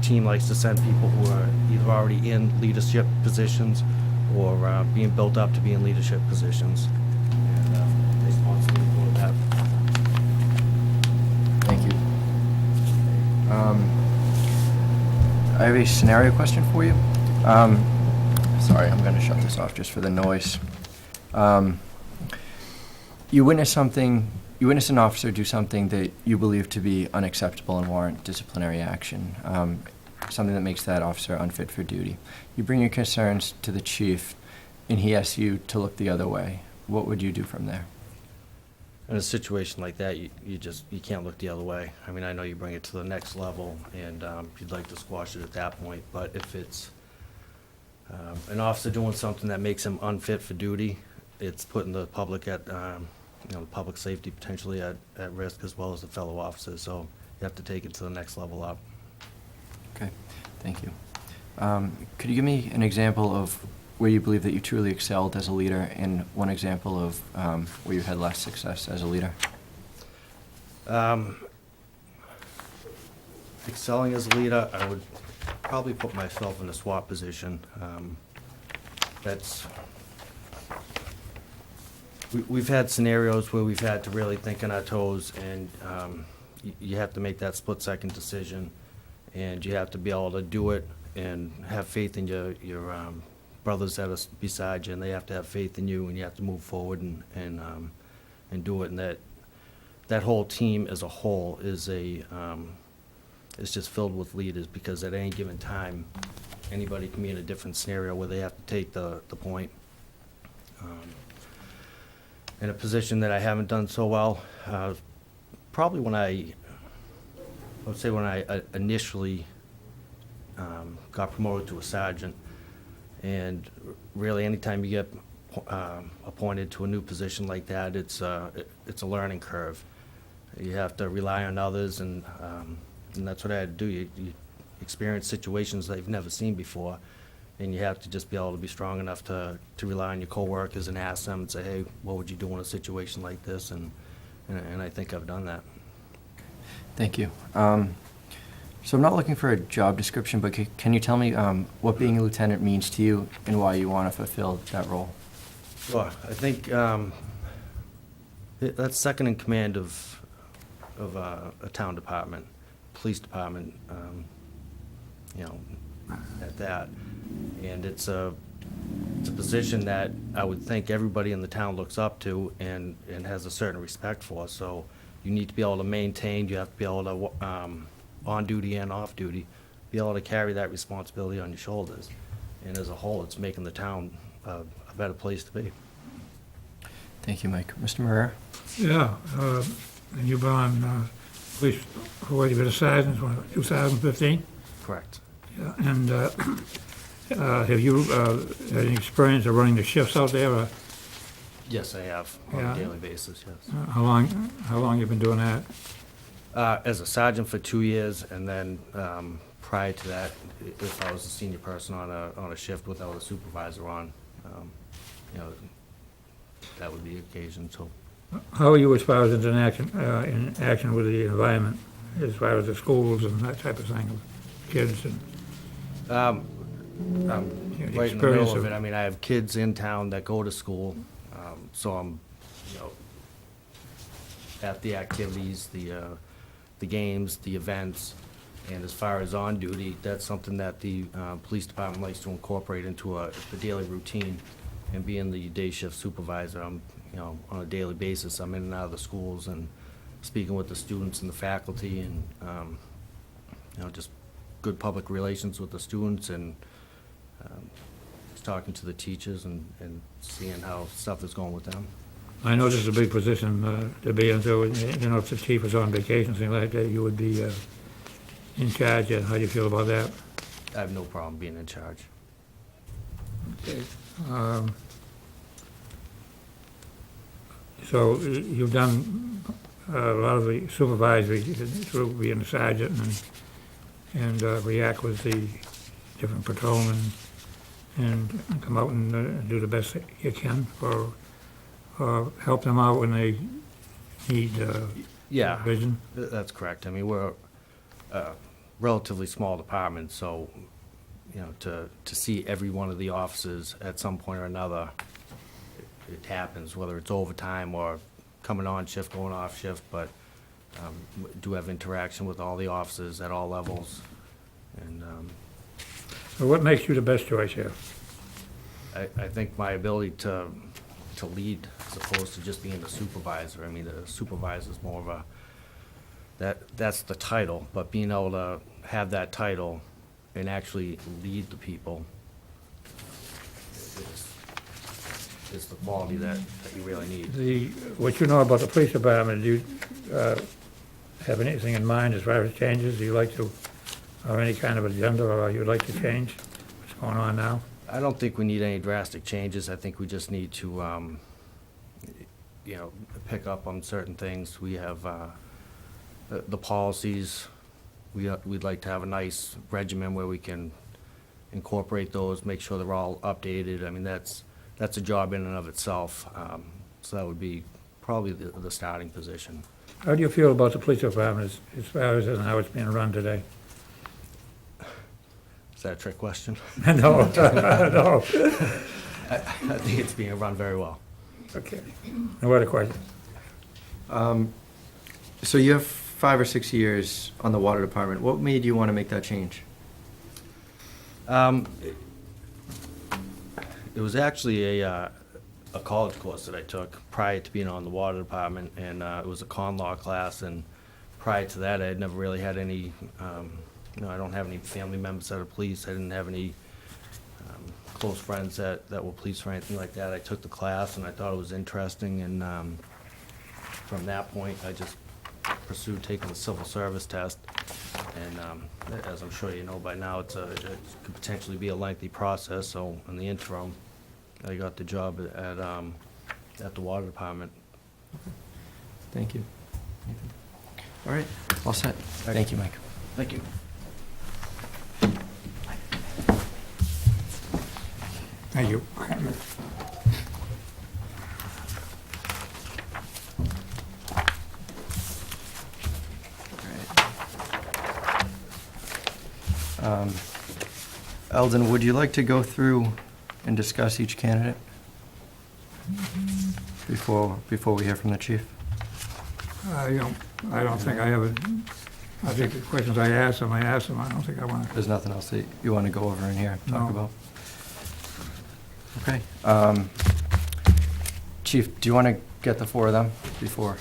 team likes to send people who are either already in leadership positions or being built up to be in leadership positions. And they sponsor me for that. Thank you. I have a scenario question for you. Sorry, I'm going to shut this off just for the noise. You witness an officer do something that you believe to be unacceptable and warrant disciplinary action, something that makes that officer unfit for duty. You bring your concerns to the chief, and he asks you to look the other way. What would you do from there? In a situation like that, you can't look the other way. I mean, I know you bring it to the next level, and you'd like to squash it at that point, but if it's an officer doing something that makes him unfit for duty, it's putting the public at, public safety potentially at risk, as well as the fellow officers, so you have to take it to the next level up. Okay, thank you. Could you give me an example of where you believe that you truly excelled as a leader, and one example of where you had less success as a leader? Excelling as a leader, I would probably put myself in a SWAT position. We've had scenarios where we've had to really think on our toes, and you have to make that split-second decision, and you have to be able to do it and have faith in your brothers that are beside you, and they have to have faith in you, and you have to move forward and do it. And that whole team as a whole is just filled with leaders, because at any given time, anybody can be in a different scenario where they have to take the point. In a position that I haven't done so well, probably when I would say when I initially got promoted to a sergeant. And really, anytime you get appointed to a new position like that, it's a learning curve. You have to rely on others, and that's what I had to do. You experience situations that you've never seen before, and you have to just be able to be strong enough to rely on your coworkers and ask them and say, hey, what would you do in a situation like this? And I think I've done that. Thank you. So I'm not looking for a job description, but can you tell me what being a lieutenant means to you and why you want to fulfill that role? Well, I think that's second in command of a town department, police department, at that. And it's a position that I would think everybody in the town looks up to and has a certain respect for. So you need to be able to maintain, you have to be able to, on duty and off duty, be able to carry that responsibility on your shoulders. And as a whole, it's making the town a better place to be. Thank you, Mike. Mr. Marrera? Yeah, and you've been on police, what, you've been a sergeant since 2015? Correct. Yeah, and have you had any experience of running the shifts out there? Or, Yes, I have, on Yeah. a daily basis, yes. how long you been doing that? As a sergeant for 2 years, and then prior to that, if I was a senior person on a shift without a supervisor on, that would be occasion. So How are you as far as in action with the environment, as far as the schools and that type of thing, kids and? I'm Yeah, right in the middle experience of of- it. I mean, I have kids in town that go to school, so I'm, at the activities, the games, the events, and as far as on duty, that's something that the police department likes to incorporate into the daily routine. And being the day shift supervisor, I'm, on a daily basis, I'm in and out of the schools and speaking with the students and the faculty, and just good public relations with the students, and talking to the teachers and seeing how stuff is going with them. I know this is a big position to be in, so, you know, if the chief was on vacation, things like that, you would be in charge. How do you feel about that? I have no problem being in charge. Okay. So you've done a lot of the supervisory through being a sergeant and react with the different patrolmen and come out and do the best that you can or help them out when they need Yeah, vision. that's correct. I mean, we're a relatively small department, so, you know, to see every one of the officers at some point or another, it happens, whether it's overtime or coming on shift, going off shift, but we do have interaction with all the officers at all levels. And So what makes you the best choice here? I think my ability to lead as opposed to just being the supervisor. I mean, the supervisor is more of a, that's the title, but being able to have that title and actually lead the people is the quality that you really need. What you know about the police department, do you have anything in mind as far as changes? Do you like to, or any kind of agenda, or you'd like to change what's going on now? I don't think we need any drastic changes. I think we just need to, you know, pick up on certain things. We have the policies. We'd like to have a nice regimen where we can incorporate those, make sure they're all updated. I mean, that's a job in and of itself. So that would be probably the starting position. How do you feel about the police department as far as how it's being run today? Is that a trick question? No, no. I think it's being run very well. Okay. No other questions? So you have 5 or 6 years on the water department. What made you want to make that change? It was actually a college course that I took prior to being on the water department, and it was a con law class, and prior to that, I had never really had any, you know, I don't have any family members that are police. I didn't have any close friends that were police or anything like that. I took the class, and I thought it was interesting, and from that point, I just pursued taking the civil service test. And as I'm sure you know by now, it could potentially be a lengthy process, so in the interim, I got the job at the water department. Thank you. All right, all set. Thank you, Mike. Thank you. Thank you. Eldon, would you like to go through and discuss each candidate before we hear from the chief? I don't think I have I think the questions I asked them. I don't think I want to. There's nothing else that you want to go over in here and talk No. about? Okay. Chief, do you want to get the 4 of them before?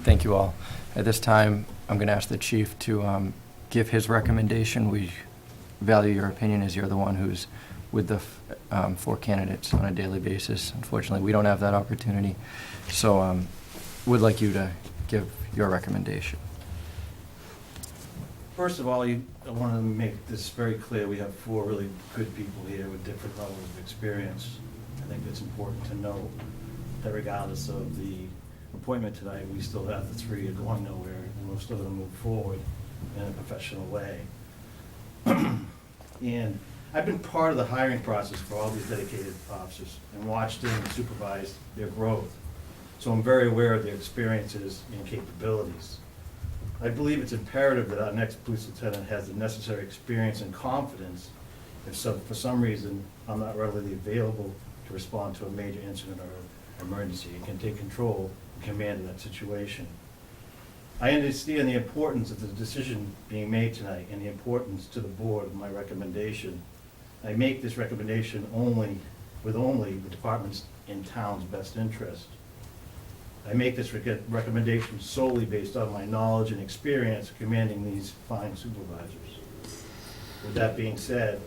Thank you all. At this time, I'm going to ask the chief to give his recommendation. We value your opinion as you're the one who's with the 4 candidates on a daily basis. Unfortunately, we don't have that opportunity. So would like you to give your recommendation. First of all, I want to make this very clear. We have 4 really good people here with different levels of experience. I think it's important to note that regardless of the appointment tonight, we still have the 3 are going nowhere, and we're still going to move forward in a professional way. And I've been part of the hiring process for all these dedicated officers and watched and supervised their growth. So I'm very aware of their experiences and capabilities. I believe it's imperative that our next police lieutenant has the necessary experience and confidence if for some reason I'm not readily available to respond to a major incident or emergency and can take control and command of that situation. I understand the importance of the decision being made tonight and the importance to the board of my recommendation. I make this recommendation with the department's and town's best interest. I make this recommendation solely based on my knowledge and experience commanding these fine supervisors. With that being said,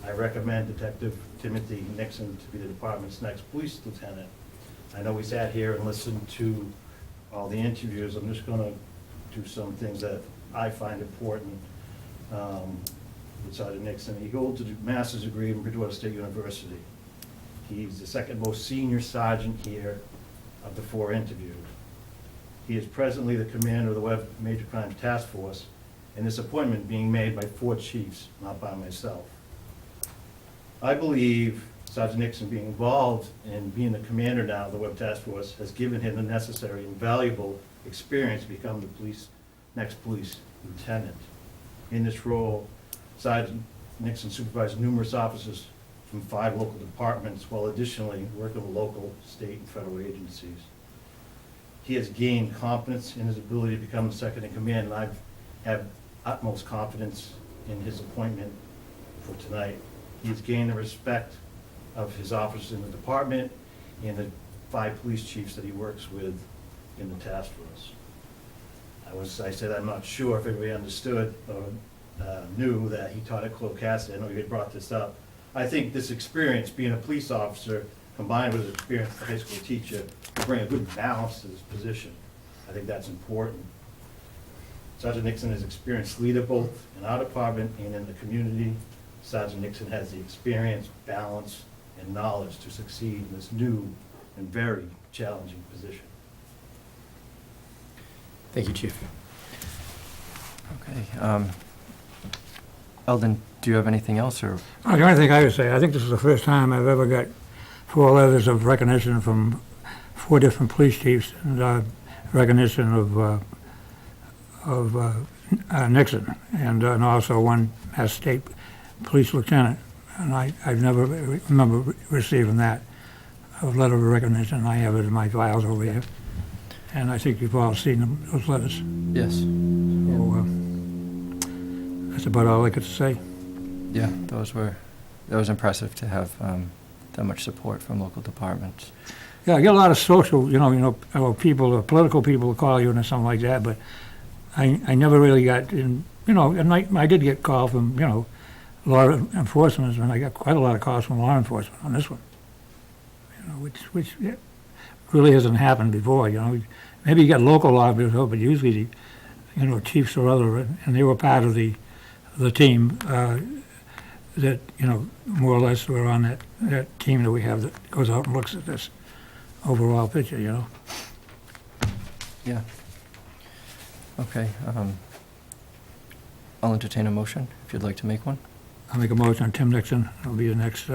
I recommend Detective Timothy Nixon to be the department's next police lieutenant. I know we sat here and listened to all the interviews. I'm just gonna do some things that I find important. With Sergeant Nixon, he holds a master's degree from Bridgewater State University. He's the second most senior sergeant here of the 4 interviewed. He is presently the commander of the Web Major Crimes Task Force, and this appointment being made by 4 chiefs, not by myself. I believe Sergeant Nixon being involved in being the commander now of the Web Task Force has given him the necessary and valuable experience to become the next police lieutenant. In this role, Sergeant Nixon supervised numerous officers from 5 local departments, while additionally working with local, state, and federal agencies. He has gained confidence in his ability to become the second in command, and I have utmost confidence in his appointment for tonight. He's gained the respect of his officers in the department and the 5 police chiefs that he works with in the task force. I said I'm not sure if everybody understood or knew that he taught at Cloak Cassidy. I know you had brought this up. I think this experience, being a police officer, combined with his experience as a high school teacher, will bring a good balance to this position. I think that's important. Sergeant Nixon has experienced leader both in our department and in the community. Sergeant Nixon has the experience, balance, and knowledge to succeed in this new and very challenging position. Thank you, Chief. Okay. Eldon, do you have anything else, or? The only thing I would say, I think this is the first time I've ever got 4 letters of recognition from 4 different police chiefs, and recognition of Nixon, and also 1 as state police lieutenant. And I've never remember receiving that letter of recognition. I have it in my files over here, and I think you've all seen those letters. Yes. So, that's about all I could say. Yeah, that was impressive to have that much support from local departments. Yeah, I get a lot of social, people, political people call you and something like that, but I never really got in, and I did get called from, law enforcement, and I got quite a lot of calls from law enforcement on this one, which really hasn't happened before, Maybe you got local law enforcement, but usually, chiefs or other, and they were part of the team that, more or less were on that team that we have that goes out and looks at this overall picture, Yeah. Okay. I'll entertain a motion if you'd like to make one. I'll make a motion, Tim Nixon will be the next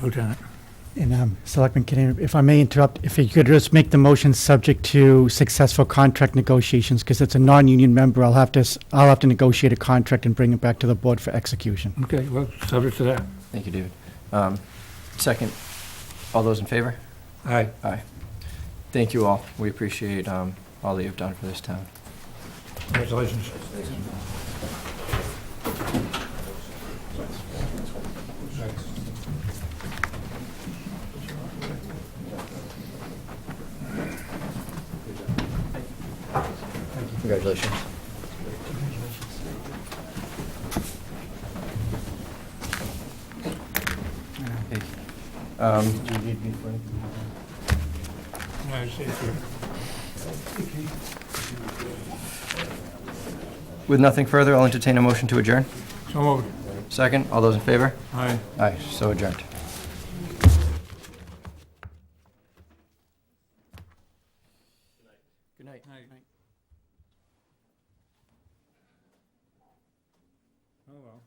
lieutenant. And Selectman Kenny, if I may interrupt, if you could just make the motion subject to successful contract negotiations, because it's a non-union member, I'll have to negotiate a contract and bring it back to the board for execution. Okay, well, subject to that. Thank you, David. Second, all those in favor? Aye. Aye. Thank you all. We appreciate all that you've done for this town. Congratulations. Congratulations. Okay. Do you need me for anything? With nothing further, I'll entertain a motion to adjourn. So moved. Second, all those in favor? Aye. Aye, so adjourned. Good night. Oh, well.